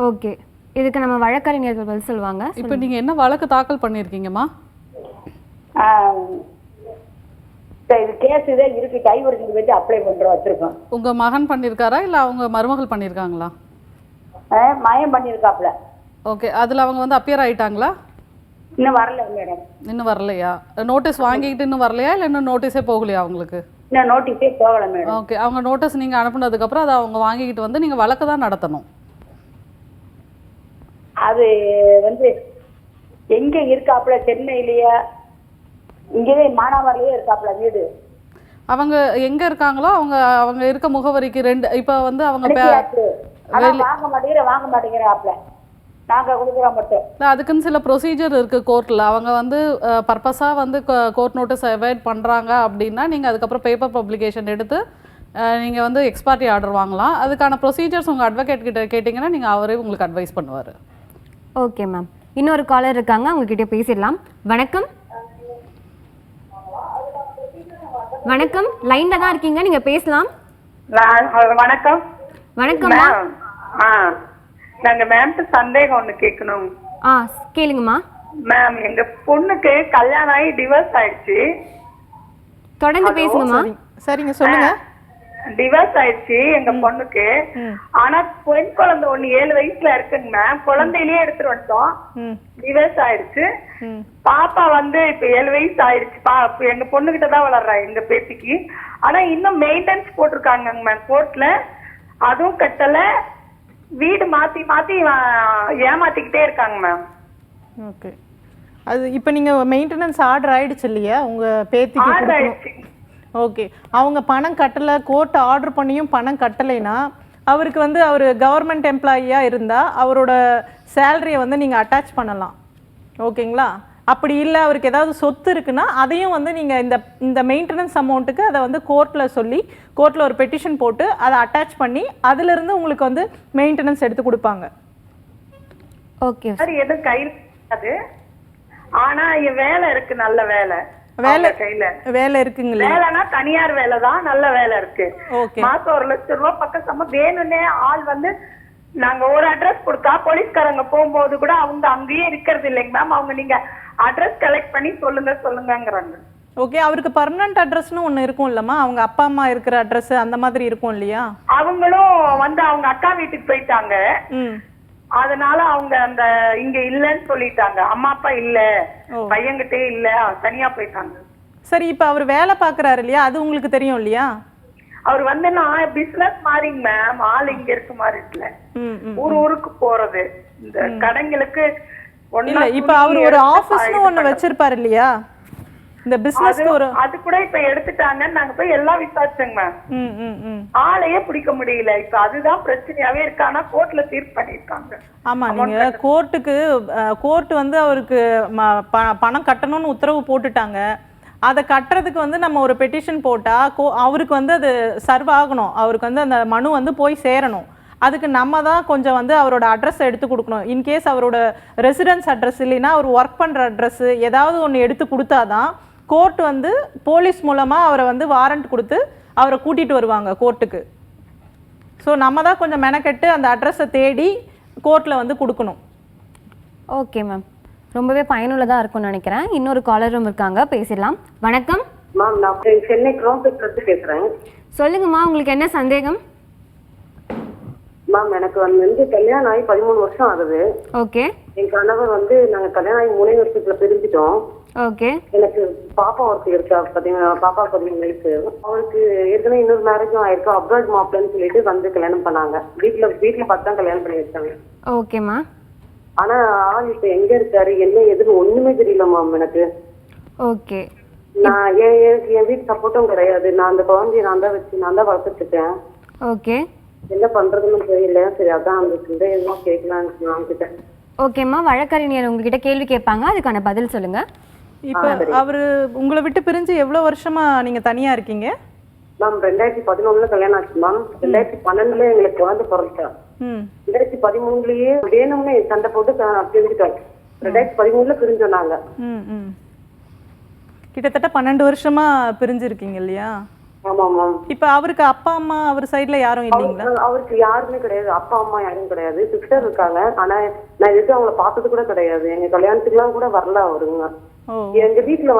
ஓகே. இதுக்கு நம்ம வழக்கறிஞர்கள் பதில் சொல்லுவாங்க. இப்போ நீங்க என்ன வழக்கு தாக்கல் பண்ணிருக்கீங்கம்மா? இது கேஸ் இதே இருக்கு, கைவரிசைக்கு வச்சு அப்ளை பண்றோம் வச்சிருக்கோம். உங்க மகன் பண்ணிருக்காரா இல்ல அவங்க மருமகள் பண்ணிருக்காங்களா? மயம் பண்ணிருக்காப்ல. ஓகே. அதுல அவங்க வந்து அப்பியர் ஆயிட்டாங்களா? இன்னும் வரல மேடம். இன்னும் வரலையா? நோட்டீஸ் வாங்கிக்கிட்டு இன்னும் வரலையா இல்ல இன்னும் நோட்டீஸே போகலையா அவங்களுக்கு? இன்னும் நோட்டீஸே போகல மேடம். ஓகே. அவங்க நோட்டீஸ் நீங்க அனுப்புனதுக்கு அப்புறம் அதை அவங்க வாங்கிக்கிட்டு வந்து நீங்க வழக்கு தான் நடத்தணும். அது வந்து எங்க இருக்காப்ல, சென்னையிலயா இங்கேயே மானாவாரிலேயே இருக்காப்ல வீடு. அவங்க எங்க இருக்காங்களோ அவங்க இருக்க முகவரிக்கு 2 இப்போ வந்து அவங்க வாங்க மாட்டேங்கிறாப்ல. நாங்க கொடுக்குறோம் மட்டும். அதுக்குன்னு சில ப்ரொசீஜர் இருக்கு கோர்ட்ல. அவங்க வந்து பர்பஸா வந்து கோர்ட் நோட்டீஸ் அவாய்ட் பண்றாங்க அப்படின்னா நீங்க அதுக்கப்புறம் பேப்பர் பப்ளிகேஷன் எடுத்து நீங்க வந்து எக்ஸ்பார்ட்டி ஆர்டர் வாங்கலாம். அதுக்கான ப்ரொசீஜர்ஸ் உங்க அட்வொகேட் கிட்ட கேட்டிங்கன்னா நீங்க அவரே உங்களுக்கு அட்வைஸ் பண்ணுவார். Okay ma'am. இன்னொரு காலர் இருக்காங்க, அவங்க கிட்ட பேசிடலாம். வணக்கம். வணக்கம், லைன்ல தான் இருக்கீங்க, நீங்க பேசலாம். வணக்கம். வணக்கம். நாங்க மேம்கிட்ட சந்தேகம் ஒண்ணு கேட்கணும். கேளுங்கம்மா. மேம், எங்க பொண்ணுக்கு கல்யாணம் ஆகி டிவோர்ஸ் ஆயிடுச்சு. தொடர்ந்து பேசுங்கம்மா. சரிங்க, சொல்லுங்க. டிவோர்ஸ் ஆயிடுச்சு எங்க பொண்ணுக்கு. ஆனா பெண் குழந்தை ஒண்ணு 7 வயசுல இருக்குங்க மேம். குழந்தையிலேயே எடுத்துட்டு வந்துட்டோம். டிவோர்ஸ் ஆயிடுச்சு. பாப்பா வந்து இப்ப 7 வயசு ஆயிடுச்சு. எங்க பொண்ணுகிட்ட தான் வளர்றா எங்க பேத்திக்கு. ஆனா இன்னும் மெயின்டெனன்ஸ் போட்டிருக்காங்க மேம் கோர்ட்ல. அதுவும் கட்டல. வீடு மாத்தி மாத்தி ஏமாத்திக்கிட்டே இருக்காங்க மேம். ஓகே. அது இப்போ நீங்க மெயின்டெனன்ஸ் ஆர்டர் ஆயிடுச்சு இல்லையா உங்க பேத்திக்கு? ஓகே. அவங்க பணம் கட்டல, கோர்ட் ஆர்டர் பண்ணியும் பணம் கட்டலைன்னா அவருக்கு வந்து அவர் கவர்மெண்ட் எம்ப்ளாயியா இருந்தா அவரோட சேலரியை வந்து நீங்க அட்டாச் பண்ணலாம். ஓகேங்களா? அப்படி இல்லை அவருக்கு ஏதாவது சொத்து இருக்குன்னா அதையும் வந்து நீங்க இந்த மெயின்டெனன்ஸ் அமௌண்ட்டுக்கு அதை வந்து கோர்ட்ல சொல்லி கோர்ட்ல ஒரு பெட்டிஷன் போட்டு அதை அட்டாச் பண்ணி அதுல இருந்து உங்களுக்கு வந்து மெயின்டெனன்ஸ் எடுத்து கொடுப்பாங்க. ஓகே. சரி, எதுவும் கையில் அது. ஆனா வேலை இருக்கு, நல்ல வேலை. வேலை இருக்குங்களா? வேலைனா தனியார் வேலை தான், நல்ல வேலை இருக்கு. மாசம் 1 லட்சம் ரூபாய் பக்கம் சம்பளம். வேணும்னே ஆள் வந்து நாங்க ஒரு அட்ரஸ் கொடுத்தா போலீஸ்காரங்க போகும்போது கூட அவங்க அங்கேயே இருக்கிறது இல்லைங்க மேம். அவங்க நீங்க அட்ரஸ் கலெக்ட் பண்ணி சொல்லுங்கங்கிறாங்க. ஓகே. அவருக்கு பர்மனன்ட் அட்ரஸ்னு ஒண்ணு இருக்கும் இல்லம்மா, அவங்க அப்பா அம்மா இருக்கிற அட்ரஸ் அந்த மாதிரி இருக்கும் இல்லையா? அவங்களும் வந்து அவங்க அக்கா வீட்டுக்கு போயிட்டாங்க. அதனால அவங்க அந்த இங்க இல்லன்னு சொல்லிட்டாங்க. அம்மா அப்பா இல்ல, பையன்கிட்டே இல்ல, தனியா போயிட்டாங்க. சரி, இப்ப அவர் வேலை பாக்குறாரு இல்லையா, அது உங்களுக்கு தெரியும் இல்லையா? அவர் வந்து நான் பிசினஸ் மாதிரிங்க மேம். ஆள் இங்க இருக்க மாதிரி இல்ல, ஊருக்கு போறது இந்த கடைங்களுக்கு. இப்ப அவர் ஒரு ஆபீஸ்னு ஒண்ணு வச்சிருப்பாரு இல்லையா இந்த பிசினஸ்க்கு? ஒரு அது கூட இப்ப எடுத்துட்டாங்க. நாங்க போய் எல்லாம் விசாரிச்சோங்க மேம். ஆளையே பிடிக்க முடியல. இப்ப அதுதான் பிரச்சனையாவே இருக்கு. ஆனா கோர்ட்ல தீர்ப்பு பண்ணிருக்காங்க. ஆமா, நீங்க கோர்ட் வந்து அவருக்கு பணம் கட்டணும்னு உத்தரவு போட்டுட்டாங்க. அதை கட்டுறதுக்கு வந்து நம்ம ஒரு பெட்டிஷன் போட்டா அவருக்கு வந்து அது சர்வ் ஆகணும். அவருக்கு வந்து அந்த மனு வந்து போய் சேரணும். அதுக்கு நம்ம தான் கொஞ்சம் வந்து அவரோட அட்ரஸ் எடுத்து கொடுக்கணும். இன்கேஸ் அவரோட ரெசிடென்ஸ் அட்ரஸ் இல்லைன்னா அவர் ஒர்க் பண்ற அட்ரஸ் ஏதாவது ஒன்று எடுத்து கொடுத்தாதான் கோர்ட் வந்து போலீஸ் மூலமா அவரை வந்து வாரண்ட் கொடுத்து அவரை கூட்டிட்டு வருவாங்க கோர்ட்டுக்கு. ஸோ நம்ம தான் கொஞ்சம் மெனக்கெட்டு அந்த அட்ரஸை தேடி கோர்ட்ல வந்து கொடுக்கணும். ஓகே மேம், ரொம்பவே பயனுள்ளதா இருக்கும்னு நினைக்கிறேன். இன்னொரு காலரும் இருக்காங்க, பேசிடலாம். வணக்கம் மேம், நான் சென்னை கிராம்பேட்லேருந்து பேசுறேன். சொல்லுங்கம்மா, உங்களுக்கு என்ன சந்தேகம்? மேம், எனக்கு வந்து கல்யாணம் ஆகி 13 வருஷம் ஆகுது. ஓகே. என் கணவர் வந்து நாங்க கல்யாணம் ஆகி 3 வருஷத்துல பிரிஞ்சிட்டோம். ஓகே. எனக்கு பாப்பா ஒருத்தர் இருக்கா, பாப்பா 17 வயசு. அவருக்கு ஏற்கனவே இன்னொரு மேரேஜும் ஆயிருக்கு. அப்ராட் மாப்பிள்ளைன்னு சொல்லிட்டு வந்து கல்யாணம் பண்ணாங்க. வீட்டுல பார்த்து தான் கல்யாணம் பண்ணி வச்சாங்க. ஓகேம்மா. ஆனா ஆள் இப்ப எங்க இருக்காரு என்ன எதுன்னு ஒண்ணுமே தெரியல மேம் எனக்கு. ஓகே. நான் என் வீட்டு சப்போர்ட்டும் கிடையாது. நான் அந்த குழந்தைய நான் தான் வளர்த்துட்டு இருக்கேன். ஓகே. என்ன பண்றதுன்னு தெரியல. சரி அதான் அந்த சந்தேகமா கேட்கலான்னு வாங்கிட்டேன். ஓகேம்மா, வழக்கறிஞர் உங்ககிட்ட கேள்வி கேட்பாங்க, அதுக்கான பதில் சொல்லுங்க. இப்போ அவரு உங்களை விட்டு பிரிஞ்சு எவ்வளவு வருஷமா நீங்க தனியா இருக்கீங்க? மேம் 2011 கல்யாணம் ஆச்சு மேம். 2012 எங்களுக்கு குழந்தை பிறந்துட்டா. 2013 வேணும்னு சண்டை போட்டு பிரிஞ்சுட்டாங்க. 2013 பிரிஞ்சோம் நாங்க. கிட்டத்தட்ட 12 வருஷமா பிரிஞ்சு இருக்கீங்க இல்லையா? ஆமா மேம். இப்ப அவருக்கு அப்பா அம்மா அவர் சைடுல யாரும் இல்லீங்களா? அவருக்கு யாருமே கிடையாது, அப்பா அம்மா யாரும் கிடையாது. சிஸ்டர் இருக்காங்க, ஆனா நான் இதுக்கு அவங்கள பார்த்தது கூட கிடையாது. எங்க கல்யாணத்துக்குலாம் கூட வரல அவருங்க. எங்க வீட்டுல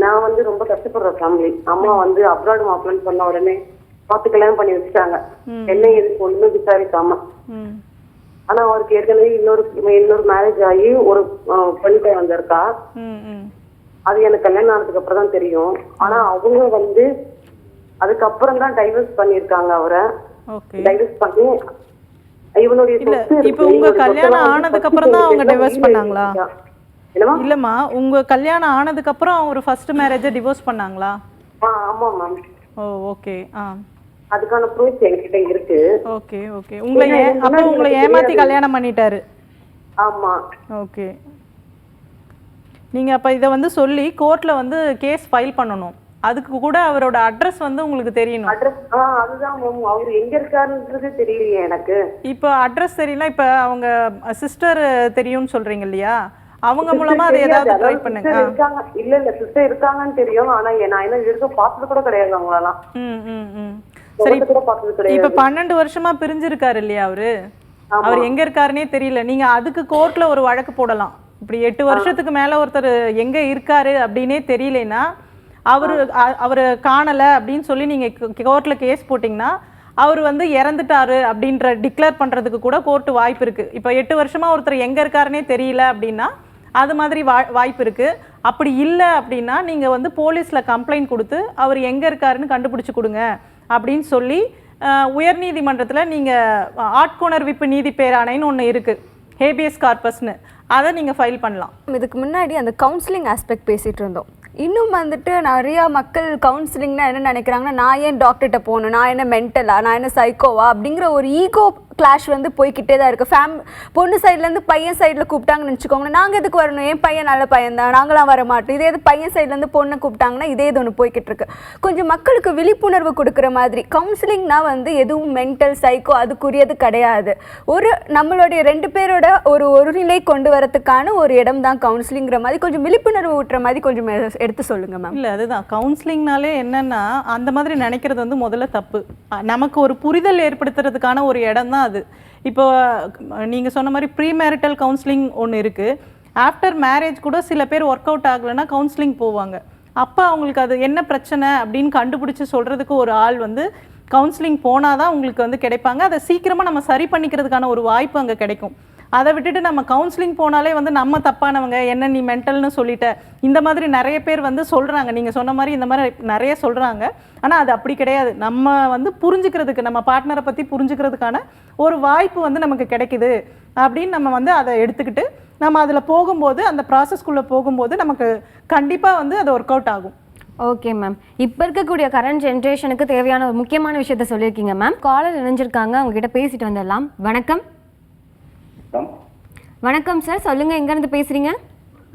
நான் ரொம்ப கஷ்டப்படுற ஃபேமிலி. அம்மா அப்ராட் மாப்பிள்ளன்னு சொன்ன உடனே பார்த்து கல்யாணம் பண்ணி வச்சுட்டாங்க. என்ன எதுக்கு ஒண்ணுமே விசாரிக்காம. ஆனா அவருக்கு ஏற்கனவே இன்னொரு மேரேஜ் ஆகி ஒரு பெண் பையன் வந்திருக்கா. அது எனக்கு கல்யாணம் ஆனதுக்கு அப்புறம் தான் தெரியும். ஆனா அவங்க அதுக்கப்புறம் தான் டைவர்ஸ் பண்ணிருக்காங்க அவரை. டைவர்ஸ் பண்ணி இவனுடைய இப்ப உங்க கல்யாணம் ஆனதுக்கு அப்புறம் தான் அவங்க டைவர்ஸ் பண்ணாங்களா? இல்லம்மா, உங்க கல்யாணம் ஆனதுக்கு அப்புறம் ஒரு ஃபர்ஸ்ட் மேரேஜ் டிவோர்ஸ் பண்ணாங்களா? ஆமா மேம். ஓ ஓகே. அதுக்கான ப்ரூஃப் என்கிட்ட இருக்கு. Okay okay. உங்களை ஏமாத்தி கல்யாணம் பண்ணிட்டாரு. ஆமா. ஓகே. நீங்க அப்ப இத சொல்லி கோர்ட்ல கேஸ் ஃபைல் பண்ணனும். அதுக்கு கூட அவரோட அட்ரஸ் உங்களுக்கு தெரியணும். அட்ரஸ் அதுதான் அவர் எங்க இருக்காருன்றது தெரியலையே எனக்கு. இப்போ அட்ரஸ் தெரியல. இப்ப அவங்க சிஸ்டர் தெரியும்னு சொல்றீங்க இல்லையா? அவங்க மூலமா அதை ஏதாவது ட்ரை பண்ணுங்க. இல்ல சிஸ்டர் இருக்காங்கன்னு தெரியும். ஆனா நான் என்ன இருக்க பார்த்தது கூட கிடையாது அவங்களலாம். சரி, இப்ப 12 வருஷமா பிரிஞ்சிருக்காரு இல்லையா அவரு? அவர் எங்க இருக்காருன்னே தெரியல. நீங்க அதுக்கு கோர்ட்ல ஒரு வழக்கு போடலாம். இப்படி 8 வருஷத்துக்கு மேல ஒருத்தர் எங்க இருக்காரு அப்படின்னே தெரியலனா அவரு காணல அப்படின்னு சொல்லி நீங்க கோர்ட்ல கேஸ் போட்டீங்கன்னா அவர் இறந்துட்டாரு அப்படின்ற டிக்ளேர் பண்றதுக்கு கூட கோர்ட் வாய்ப்பு இருக்கு. இப்ப 8 வருஷமா ஒருத்தர் எங்க இருக்காருன்னே தெரியல அப்படின்னா அது மாதிரி வாய்ப்பு இருக்கு. அப்படி இல்லை அப்படின்னா நீங்க போலீஸ்ல கம்ப்ளைண்ட் கொடுத்து அவர் எங்க இருக்காருன்னு கண்டுபிடிச்சு கொடுங்க அப்படின்னு சொல்லி உயர்நீதிமன்றத்துல நீங்க ஆட்கொணர்விப்பு நீதி பேராணைன்னு ஒன்று இருக்கு, ஹேபியஸ் கார்பஸ்னு, அதை நீங்க ஃபைல் பண்ணலாம். இதுக்கு முன்னாடி அந்த கவுன்சிலிங் ஆஸ்பெக்ட் பேசிட்டு இருந்தோம். இன்னும் நிறையா மக்கள் கவுன்சிலிங்னா என்ன நினைக்கிறாங்கன்னா, நான் ஏன் டாக்டர்கிட்ட போகணும், நான் என்ன மென்டலா, நான் என்ன சைக்கோவா அப்படிங்கிற ஒரு ஈகோ கிளாஷ் போய்கிட்டே தான் இருக்குது. பொண்ணு சைட்லேருந்து பையன் சைடில் கூப்பிட்டாங்கன்னு வச்சுக்கோங்க, நாங்கள் எதுக்கு வரணும், என் பையன் நல்ல பையன் தான், நாங்களாம் வர மாட்டோம். இதே பையன் சைட்லேருந்து பொண்ணை கூப்பிட்டாங்கன்னா இதே இது ஒன்று போய்கிட்டு இருக்கு. கொஞ்சம் மக்களுக்கு விழிப்புணர்வு கொடுக்குற மாதிரி கவுன்சிலிங்னா எதுவும் மென்டல் சைக்கோ அதுக்குரியது கிடையாது. நம்மளுடைய 2 பேரோட ஒரு நிலை கொண்டு வரதுக்கான ஒரு இடம் தான் கவுன்சிலிங்கிற மாதிரி கொஞ்சம் விழிப்புணர்வு ஊட்டுற மாதிரி கொஞ்சம் எடுத்து சொல்லுங்க மேம். இல்லை, அதுதான் கவுன்சிலிங்னாலே என்னன்னா அந்த மாதிரி நினைக்கிறது முதல்ல தப்பு. நமக்கு ஒரு புரிதல் ஏற்படுத்துறதுக்கான ஒரு இடம் தான் அது. இப்போ நீங்க சொன்ன மாதிரி ப்ரீ மேரிட்டல் கவுன்சிலிங் ஒன்று இருக்கு. ஆஃப்டர் மேரேஜ் கூட சில பேர் ஒர்க் அவுட் ஆகலைன்னா கவுன்சிலிங் போவாங்க. அப்போ அவங்களுக்கு அது என்ன பிரச்சனை அப்படின்னு கண்டுபிடிச்சு சொல்றதுக்கு ஒரு ஆள் கவுன்சிலிங் போனாதான் உங்களுக்கு கிடைப்பாங்க. அதை சீக்கிரமா நம்ம சரி பண்ணிக்கிறதுக்கான ஒரு வாய்ப்பு அங்கே கிடைக்கும். அதை விட்டுட்டு நம்ம கவுன்சிலிங் போனாலே நம்ம தப்பானவங்க, என்ன நீ மென்டல்னு சொல்லிட்ட, இந்த மாதிரி நிறைய பேர் சொல்றாங்க. நீங்க சொன்ன மாதிரி இந்த மாதிரி நிறைய சொல்றாங்க. ஆனா அது அப்படி கிடையாது. நம்ம புரிஞ்சுக்கிறதுக்கு, நம்ம பார்ட்னரை பத்தி புரிஞ்சுக்கிறதுக்கான ஒரு வாய்ப்பு நமக்கு கிடைக்குது அப்படின்னு நம்ம அதை எடுத்துக்கிட்டு நம்ம அதுல போகும்போது, அந்த ப்ராசஸ்க்குள்ள போகும்போது நமக்கு கண்டிப்பா அது ஒர்க் அவுட் ஆகும். ஓகே மேம், இப்போ இருக்கக்கூடிய கரண்ட் ஜென்ரேஷனுக்கு தேவையான ஒரு முக்கியமான விஷயத்த சொல்லியிருக்கீங்க மேம். காலர் இணைஞ்சிருக்காங்க, அவங்க கிட்ட பேசிட்டு வந்துடலாம். வணக்கம். வணக்கம் சார், சொல்லுங்க, எங்க இருந்து பேசுறீங்க?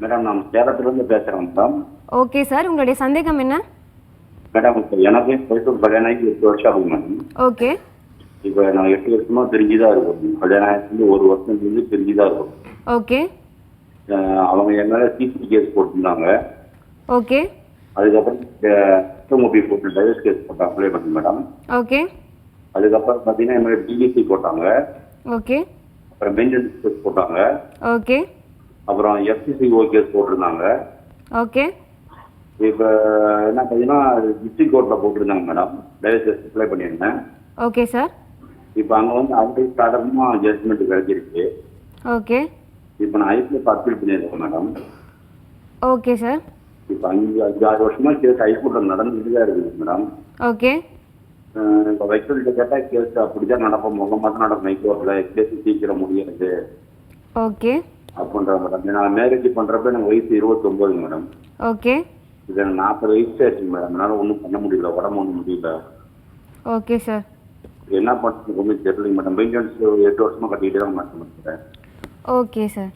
மேடம், நான் சேலத்துல இருந்து பேசுறேன் மேடம். ஓகே சார், உங்களுடைய சந்தேகம் என்ன? மேடம், இப்போ எனக்கு கல்யாணம் ஆகி 8 வருஷம் ஆகும் மேடம். ஓகே. இப்போ நான் 8 வருஷமா பிரிஞ்சுதான் இருக்கும். கல்யாணம் ஆகி 1 வருஷம் பிரிஞ்சுதான் இருக்கும். ஓகே. அவங்க என் மேல சிசி கேஸ் போட்டிருந்தாங்க. ஓகே. அதுக்கப்புறம் ஆட்டோமொபைல் போட்டு டைவர்ஸ் கேஸ் போட்டு அப்ளை பண்ணேன் மேடம். ஓகே. அதுக்கப்புறம் பார்த்தீங்கன்னா என் மேல டிஎஸ்சி போட்டாங்க. ஓகே. அப்புறம் மெயின்டெனன்ஸ் கேஸ் போட்டாங்க. ஓகே. அப்புறம் எஃப்சிசிஓ கேஸ் போட்டிருந்தாங்க. ஓகே. இப்போ என்ன பார்த்தீங்கன்னா டிஸ்ட்ரிக்ட் கோர்ட்டில் போட்டிருந்தாங்க மேடம். டைவர்ஸ் கேஸ் அப்ளை பண்ணியிருந்தேன். Okay sir. இப்போ அங்கே அவங்களுக்கு சாதாரணமாக ஜட்மெண்ட் கிடைச்சிருக்கு. ஓகே. இப்போ நான் ஹைகோர்ட் அப்பீல் பண்ணியிருக்கேன் மேடம். Okay sir. இப்போ 5-6 வருஷமா கேஸ் ஹைகோர்ட்டில் நடந்துட்டு தான் இருக்குது மேடம். ஓகே. இப்போ வக்கீல்கிட்ட கேட்டால் கேஸ் அப்படிதான் நடக்கும், மொத்தமாக தான் நடக்கும் ஹைகோர்ட்டில், கேஸ் சீக்கிரம் முடியாது. ஓகே. அப்படின்ற மேடம். நான் மேரேஜ் பண்ணுறப்ப எனக்கு வயசு 29 மேடம். ஓகே. இது எனக்கு 40 வயசு ஆச்சு மேடம். என்னால் ஒன்றும் பண்ண முடியல, உடம்பு ஒன்றும் முடியல. Okay sir. என்ன பண்ணுறது ஒன்றும் தெரியலைங்க மேடம். மெயின்டெனன்ஸ் 8 வருஷமா கட்டிக்கிட்டே தான் மேடம். Okay sir.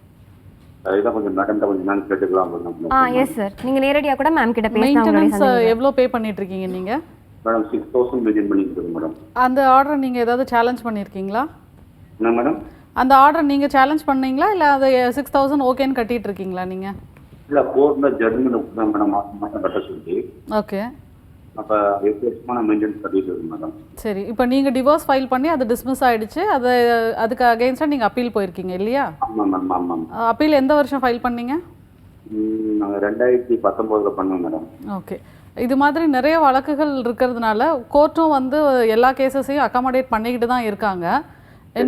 அதுதான் கொஞ்சம் மேடம்கிட்ட கொஞ்சம் நான் கேட்டுக்கலாம் அப்படின்னு. எஸ் சார், நீங்க நேரடியாக கூட மேம் கிட்ட மெயின்டெனன்ஸ் பேசலாம். எவ்வளோ பே பண்ணிட்டு இருக்கீங்க நீங்க? மேடம் 6000 மெயின்டைன் பண்ணிட்டு இருக்கேன் மேடம். அந்த ஆர்டர் நீங்க ஏதாவது சேலஞ்ச் பண்ணியிருக்கீங்களா? என்ன மேடம்? அந்த ஆர்டர் நீங்க சேலஞ்ச் பண்ணீங்களா இல்லை அது 6000 ஓகேன்னு கட்டிட்டு இருக்கீங்களா நீங்க? இல்லை கோர்ட்ல ஜட்மெண்ட் தான் மேடம் மாதம் மாதம் கட்ட சொல்லி. ஓகே. அப்போ 8 வருஷமா நான் மெயின்டெனன்ஸ் கட்டிட்டு இருக்கேன் மேடம். சரி, இப்போ நீங்க டிவோர்ஸ் ஃபைல் பண்ணி அது டிஸ்மிஸ் ஆயிடுச்சு, அதுக்கு அகைன்ஸ்டாக நீங்க அப்பீல் போயிருக்கீங்க இல்லையா? ஆமாம் மேம். ஆமாம். அப்பீல் எந்த வருஷம் ஃபைல் பண்ணீங்க? நாங்கள் 2019 பண்ணோம் மேடம். ஓகே. இது மாதிரி நிறைய வழக்குகள் இருக்கிறதுனால கோர்ட்டும் வந்து எல்லா கேசஸையும் அக்காமடேட் பண்ணிக்கிட்டு தான் இருக்காங்க.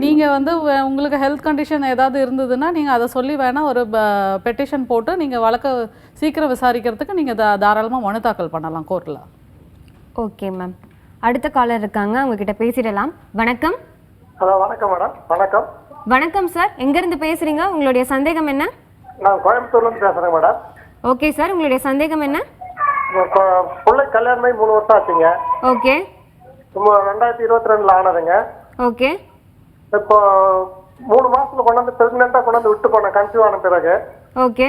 நீங்கள் வந்து உங்களுக்கு ஹெல்த் கண்டிஷன் ஏதாவது இருந்ததுன்னா நீங்கள் அதை சொல்லி வேணால் ஒரு பெட்டிஷன் போட்டு நீங்கள் வழக்கை சீக்கிரம் விசாரிக்கிறதுக்கு நீங்கள் தாராளமாக மனு தாக்கல் பண்ணலாம் கோர்ட்டில். Okay ma'am. அடுத்த காலர் இருக்காங்க, அவங்க கிட்ட பேசிடலாம். வணக்கம். ஹலோ, வணக்கம் மேடம். வணக்கம். வணக்கம் சார், எங்கேருந்து பேசுகிறீங்க? உங்களுடைய சந்தேகம் என்ன? நான் கோயம்புத்தூர்லேருந்து பேசுகிறேன் மேடம். ஓகே சார், உங்களுடைய சந்தேகம் என்ன? பிள்ளை கல்யாணமாகி 3 வருஷம் ஆச்சுங்க. ஓகே. 2022 ஆனதுங்க. ஓகே. இப்போ 3 மாசத்துல கொண்டாந்து பிரெக்னெண்டா கொண்டாந்து விட்டு போனேன் கன்சீவ் ஆன பிறகு. ஓகே.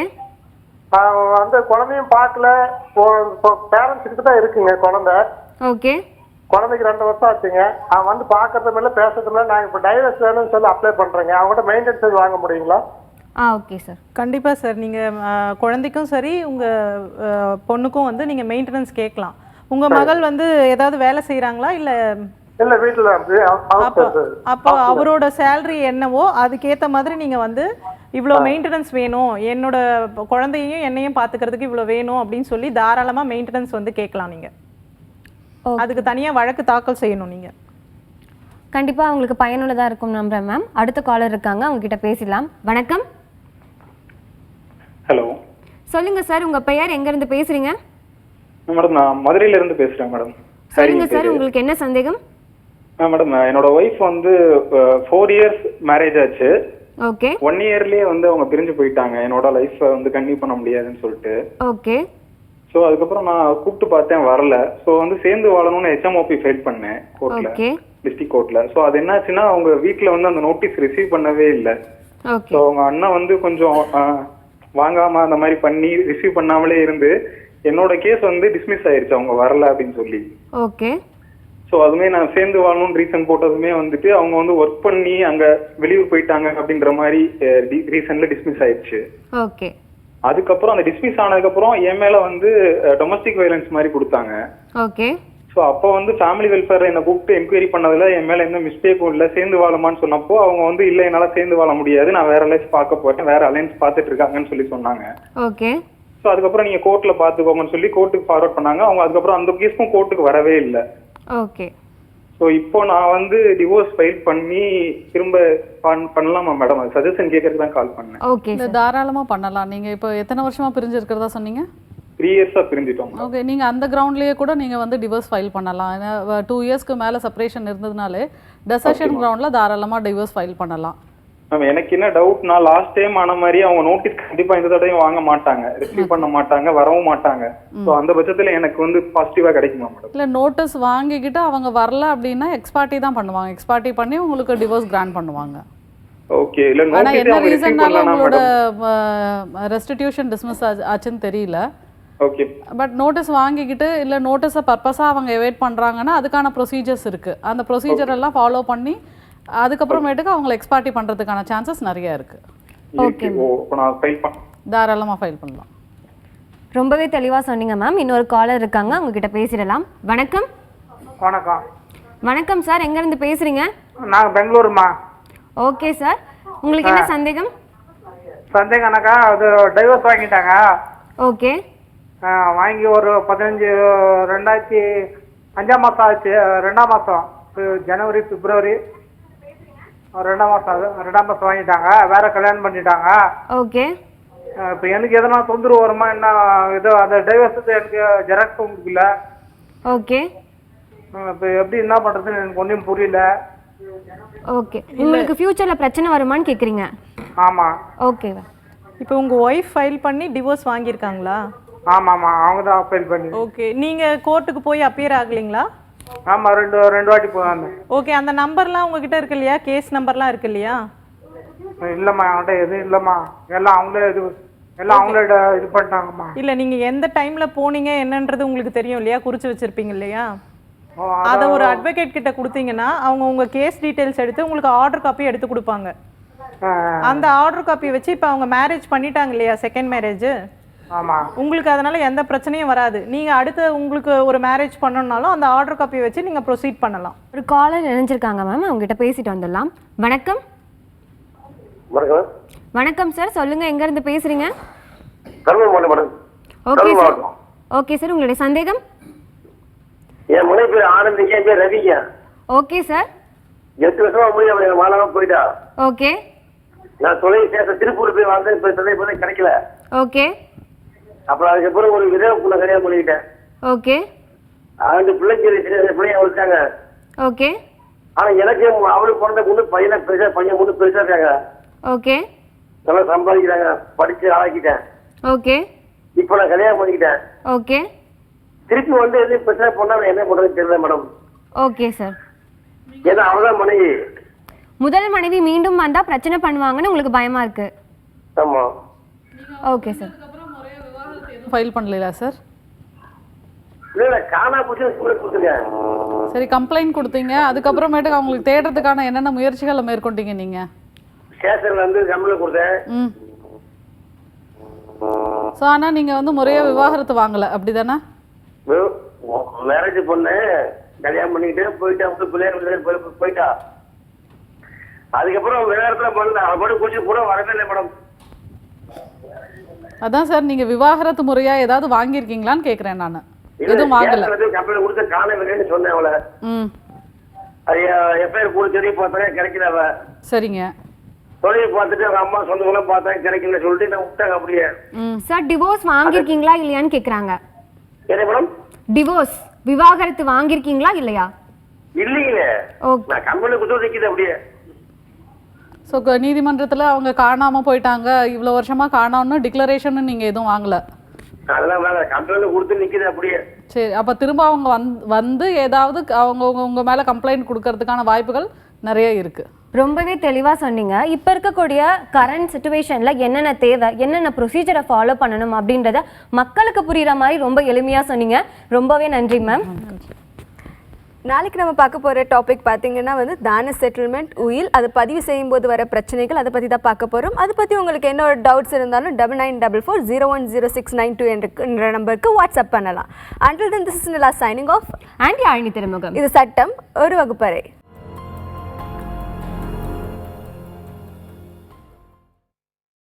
வந்து குழந்தையும் பார்க்கல, பேரண்ட்ஸ் கிட்ட தான் இருக்குங்க குழந்தை. ஓகே. குழந்தைக்கு 2 வருஷம் ஆச்சுங்க. அவன் வந்து பார்க்கறது இல்லை பேசுறது இல்லை. நான் இப்போ டைவர்ஸ் வேணும்னு சொல்லி அப்ளை பண்றேங்க. அவங்ககிட்ட மெயின்டெனன்ஸ் சார்ஜ் வாங்க முடியுங்களா? Okay sir. கண்டிப்பாக சார். நீங்கள் குழந்தைக்கும் சரி உங்கள் பொண்ணுக்கும் வந்து நீங்கள் மெயின்டெனன்ஸ் கேட்கலாம். உங்கள் மகள் வந்து ஏதாவது வேலை செய்கிறாங்களா இல்லை? இல்லை, வீட்டில். அப்போ அவரோட சேலரி என்னவோ அதுக்கேற்ற மாதிரி நீங்கள் வந்து இவ்வளோ மெயின்டெனன்ஸ் வேணும், என்னோட குழந்தையும் என்னையும் பார்த்துக்கிறதுக்கு இவ்வளோ வேணும் அப்படின்னு சொல்லி தாராளமாக மெயின்டெனன்ஸ் வந்து கேட்கலாம். நீங்கள் அதுக்கு தனியாக வழக்கு தாக்கல் செய்யணும். நீங்கள் கண்டிப்பாக அவங்களுக்கு பயனுள்ளதாக இருக்கும் நம்புறேன் மேம். அடுத்த காலர் இருக்காங்க, அவங்க கிட்ட பேசலாம். வணக்கம். ஹலோ, சொல்லுங்க சார், உங்க பெயர் எங்கேருந்து பேசுறீங்க? மேடம் நான் மதுரையில இருந்து பேசுறேன் மேடம். சொல்லுங்க சார், உங்களுக்கு என்ன சந்தேகம்? மேடம் என்னோட ஒய்ஃப் வந்து 4 இயர்ஸ் மேரேஜ் ஆச்சு. ஓகே. 1 இயர்லயே வந்து அவங்க பிரிஞ்சு போயிட்டாங்க. என்னோட லைஃப் வந்து கண்டினியூ பண்ண முடியாதுன்னு சொல்லிட்டு. ஓகே. ஸோ அதுக்கப்புறம் நான் கூப்பிட்டு பார்த்தேன், வரல. ஸோ வந்து சேர்ந்து வாழணும்னு HMOP ஃபைல் பண்ணேன் கோர்ட்ல, டிஸ்ட்ரிக்ட் கோர்ட்ல. ஸோ அது என்னாச்சுன்னா அவங்க வீட்டில் வந்து அந்த நோட்டீஸ் ரிசீவ் பண்ணவே இல்லை. ஸோ அவங்க அண்ணன் வந்து கொஞ்சம் வாங்காம அந்த மாதிரி பண்ணி ரிசீவ் பண்ணாமலே இருந்து என்னோட கேஸ் வந்து டிஸ்மிஸ் ஆயிருச்சு அவங்க வரல அப்படின்னு சொல்லி. ஓகே. ஸோ அதுமே நான் சேர்ந்து வாழணும்னு ரீசன் போட்டதுமே வந்துட்டு அவங்க வந்து ஒர்க் பண்ணி அங்க வெளியூர் போயிட்டாங்க அப்படின்ற மாதிரி ரீசன்ல டிஸ்மிஸ் ஆயிடுச்சு. ஓகே. அதுக்கப்புறம் அந்த டிஸ்மிஸ் ஆனதுக்கப்புறம் என் மேல வந்து டொமஸ்டிக் வயலன்ஸ் மாதிரி கொடுத்தாங்க. ஓகே. ஸோ அப்போ வந்து ஃபேமிலி வெல்ஃபேர் என்னை கூப்பிட்டு என்கொயரி பண்ணதுல என் மேல எந்த மிஸ்டேக்கும் இல்லை, சேர்ந்து வாழமான்னு சொன்னப்போ அவங்க வந்து இல்லை என்னால சேர்ந்து வாழ முடியாது, நான் வேற லைஃப் பார்க்க போறேன், வேற அலைன்ஸ் பார்த்துட்டு இருக்காங்கன்னு சொல்லி சொன்னாங்க. ஓகே. ஸோ அதுக்கப்புறம் நீங்க கோர்ட்ல பாத்துக்கோங்கன்னு சொல்லி கோர்ட்டுக்கு ஃபார்வர்ட் பண்ணாங்க. அவங்க அதுக்கப்புறம் அந்த கேஸும் கோர்ட்டுக்கு வரவே இல்லை. ஓகே. ஸோ இப்போ நான் வந்து டிவோர்ஸ் ஃபைல் பண்ணி திரும்ப பண்ணலாமா மேடம்? அது சஜஷன் கேட்கறதுக்கு தான் கால் பண்ணேன். ஓகே, தாராளமாக பண்ணலாம். நீங்கள் இப்போ எத்தனை வருஷமாக பிரிஞ்சு இருக்கிறதா சொன்னீங்க? 3 இயர்ஸாக பிரிஞ்சிட்டோம். ஓகே, நீங்கள் அந்த கிரவுண்ட்லேயே கூட நீங்கள் வந்து டிவோர்ஸ் ஃபைல் பண்ணலாம். ஏன்னா 2 இயர்ஸ்க்கு மேலே செப்பரேஷன் இருந்ததுனாலே டெசஷன் கிரவுண்டில் தாராளமாக டிவோர்ஸ் ஃபைல் பண்ணலாம். மேம் எனக்கு என்ன டவுட்னா, லாஸ்ட் டைம் ஆன மாதிரி அவங்க நோட்டீஸ் கண்டிப்பா இந்த தடவையும் வாங்க மாட்டாங்க, ரிசீவ் பண்ண மாட்டாங்க, வரவும் மாட்டாங்க. ஸோ அந்த பட்சத்துல எனக்கு வந்து பாசிட்டிவா கிடைக்குமா மேடம்? இல்லை, நோட்டீஸ் வாங்கிக்கிட்டு அவங்க வரல அப்படின்னா எக்ஸ்பார்ட்டி தான் பண்ணுவாங்க. எக்ஸ்பார்ட்டி பண்ணி உங்களுக்கு டிவோர்ஸ் கிராண்ட் பண்ணுவாங்க. ஓகே. இல்ல ஆனா நோட்டீஸ் என்ன அவங்க ரிசீவ் ரீசன்னால பண்ணலனா உங்களோட மேடம் ரெஸ்டிடியூஷன் டிஸ்மிஸ் ஆச்சுன்னு தெரியல. ஓகே. பட் நோட்டீஸ் வாங்கிக்கிட்டு இல்லை நோட்டீஸை பர்பஸாக அவங்க எவேட் பண்ணுறாங்கன்னா அதுக்கான ப்ரொசீஜர்ஸ் இருக்குது. அந்த ப்ரொசீஜர் எல்லாம் ஃபாலோ பண்ணி அதுக்கப்புறமேட்டுக்கு அவங்களை எக்ஸ்பார்ட்டி பண்ணுறதுக்கான சான்சஸ் நிறைய இருக்குது. ஓகே, தாராளமாக ஃபைல் பண்ணலாம். ரொம்பவே தெளிவாக சொன்னீங்க மேம். இன்னொரு காலர் இருக்காங்க, அவங்க கிட்ட பேசிடலாம். வணக்கம். வணக்கம். வணக்கம் சார், எங்கேருந்து பேசுகிறீங்க? நான் பெங்களூருமா. ஓகே சார், உங்களுக்கு என்ன சந்தேகம்? சந்தேகம்னாக்கா அது டைவர்ஸ் வாங்கிட்டாங்க. ஓகே. வாங்கி ஒரு 2005 மாதம் ஆச்சு. 2ஆம் மாதம் ஜனவரி பிப்ரவரி 2ஆம் மாதம் வாங்கிட்டாங்க. வேற கல்யாணம் பண்ணிட்டாங்க. ஓகே. இப்போ எனக்கு எதனா தொந்தரவு வருமா என்ன? இது அந்த டைவர்ஸ் எனக்கு ஜெராக்ஸ் உங்களுக்கு இல்லை. ஓகே. இப்போ எப்படி என்ன பண்ணுறதுன்னு எனக்கு ஒன்றும் புரியல. ஓகே, உங்களுக்கு ஃபியூச்சரில் பிரச்சனை வருமான்னு கேட்குறீங்க? ஆமாம். ஓகேவா. இப்போ உங்கள் ஒய்ஃப் ஃபைல் பண்ணி டிவோர்ஸ் வாங்கியிருக்காங்களா? ஆமாம்மா, அவங்க தான் ஃபைல் பண்ணி. ஓகே. நீங்கள் கோர்ட்டுக்கு போய் அப்பியர் ஆகலைங்களா? ஆமா ரெண்டு வாட்டி போகாம. ஓகே, அந்த நம்பர்லாம் உங்ககிட்ட இருக்கு இல்லையா? கேஸ் நம்பர்லாம் இருக்கு இல்லையா? இல்லம்மா, அவன்கிட்ட எதுவும் இல்லம்மா. எல்லாம் அவங்களே இது பண்ணிட்டாங்கம்மா. இல்ல, நீங்க எந்த டைம்ல போனீங்க என்னன்றது உங்களுக்கு தெரியும் இல்லையா? குறிச்சு வச்சிருப்பீங்க இல்லையா? அதை ஒரு அட்வொகேட் கிட்ட கொடுத்தீங்கன்னா அவங்க உங்க கேஸ் டீடைல்ஸ் எடுத்து உங்களுக்கு ஆர்டர் காப்பி எடுத்து கொடுப்பாங்க. அந்த ஆர்டர் காப்பி வச்சு இப்போ அவங்க மேரேஜ் பண்ணிட்டாங்க இல்லையா, செகண்ட் மேரேஜ். ஆமா, உங்களுக்கு அதனால எந்த பிரச்சனையும் வராது. நீங்க அடுத்து உங்களுக்கு ஒரு மேரேஜ் பண்ணணும்னாலும் அந்த ஆர்டர் காப்பி வச்சு நீங்க ப்ரொசீட் பண்ணலாம். ஒரு காலர் நினைச்சிருக்காங்க மேம், அவங்க கிட்ட பேசிட்டு வந்துடலாம். வணக்கம். வணக்கம் சார், சொல்லுங்க, எங்க இருந்து பேசுறீங்க? Okay sir. ஓகே சார், உங்களுடைய சந்தேகம்? என் முனை பேர் ஆனந்திங்க, என் பேர் ரவிங்க. Okay sir. 8 வருஷமா முடிய மாலாம போயிட்டா. ஓகே. நான் தொழில் சேர்த்த திருப்பூர் போய் வாழ்ந்தேன், இப்ப தொழில் கிடைக்கல. ஓகே. அப்புறம் அதுக்கப்புறம் ஒரு விதவை புள்ள கல்யாணம் பண்ணிக்கிட்டேன். ஓகே. 2 பிள்ளைங்க பிள்ளைங்க வளர்த்தாங்க. ஓகே. ஆனா எனக்கு அவளுக்கு பிறந்த பொண்ணு பையன் பொண்ணு பெருசா இருக்காங்க. ஓகே. நல்லா சம்பாதிக்கிறாங்க, படிச்சு ஆளாக்கிட்டேன். ஓகே. இப்ப நான் கல்யாணம் பண்ணிக்கிட்டேன். ஓகே. திருப்பி வந்து எதுவும் பிரச்சனை பண்ணா என்ன பண்றது தெரியல மேடம். Okay sir. ஏன்னா அவதான் மனைவி. முதல் மனைவி மீண்டும் வந்தா பிரச்சனை பண்ணுவாங்கன்னு உங்களுக்கு பயமா இருக்கு? ஆமா. Okay sir. ஃபைல் பண்ணலையா சார்? இல்ல காணா போச்சு கொடுத்துருக்கேன். சரி, கம்ப்ளைண்ட் கொடுத்தீங்க, அதுக்கப்புறமேட்டு அவங்களுக்கு தேடுறதுக்கான என்னென்ன முயற்சிகளை மேற்கொண்டீங்க நீங்க? ஸ்டேஷன்ல வந்து கம்ப்ளைண்ட் கொடுத்தேன். ஸோ ஆனால் நீங்கள் வந்து முறையாக விவாகரத்து வாங்கலை, அப்படி தானே? மேரேஜ் பொண்ணு கல்யாணம் பண்ணிக்கிட்டு போயிட்டா, போயிட்டா. அதுக்கப்புறம் வேற இடத்துல பண்ணல, அவன் கொஞ்சம் கூட வரவே இல்லை மேடம். அதான் சார், நீங்கள் விவாகரத்து முறையாக ஏதாவது வாங்கியிருக்கீங்களான்னு கேட்குறேன் நான். எதுவும் வாங்கலை. கம்ப்ளைண்ட் கொடுத்து காணவில்லைன்னு சொன்னேன் அவளை. அது எஃப்ஐஆர் கூட சொல்லி பார்த்தாங்க, கிடைக்கல. அவ சரிங்க. தொழில் பார்த்துட்டு அவங்க அம்மா சொந்தங்களும் பார்த்தாங்க, கிடைக்கல சொல்லிட்டு நான் விட்டாங்க அப்படியே. சார், டிவோர்ஸ் வாங்கியிருக்கீங்களா இல்லையான்னு கேட்குறாங்க. என்ன மேடம்? டிவோர்ஸ், விவாகரத்து வாங்கியிருக்கீங்களா இல்லையா? இல்லைங்களே, நான் கம்ப்ளைண்ட் கொடுத்து நிற்கிது அப்படியே. ஸோ நீதிமன்றத்தில் அவங்க காணாமல் போயிட்டாங்க, இவ்வளோ வருஷமாக காணோன்னு டிக்ளரேஷன் நீங்கள் எதுவும் வாங்கலை? அதெல்லாம் வேலை, கம்ப்ளைண்ட் கொடுத்து நிற்கிது அப்படியே. சரி, அப்போ திரும்ப அவங்க வந்து ஏதாவது அவங்க உங்கள் மேலே கம்ப்ளைண்ட் கொடுக்கறதுக்கான வாய்ப்புகள் நிறைய இருக்குது. ரொம்பவே தெளிவாக சொன்னீங்க. இப்போ இருக்கக்கூடிய கரண்ட் சுச்சுவேஷனில் என்னென்ன தேவை, என்னென்ன ப்ரொசீஜரை ஃபாலோ பண்ணணும் அப்படின்றத மக்களுக்கு புரிகிற மாதிரி ரொம்ப எளிமையாக சொன்னீங்க. ரொம்பவே நன்றி மேம். நாளைக்கு நம்ம பார்க்க போகிற டாபிக் பார்த்தீங்கன்னா வந்து தான செட்டில்மெண்ட் உயில், அதை பதிவு செய்யும்போது வர பிரச்சனைகள், அதை பற்றி தான் பார்க்க போகிறோம். அதை பற்றி உங்களுக்கு என்ன ஒரு டவுட்ஸ் இருந்தாலும் 9944010692 என்ற நம்பருக்கு வாட்ஸ்அப் பண்ணலாம். Until then, this is Nila signing off. And Yazhini திருமுகம். இது சட்டம் ஒரு வகுப்பறை.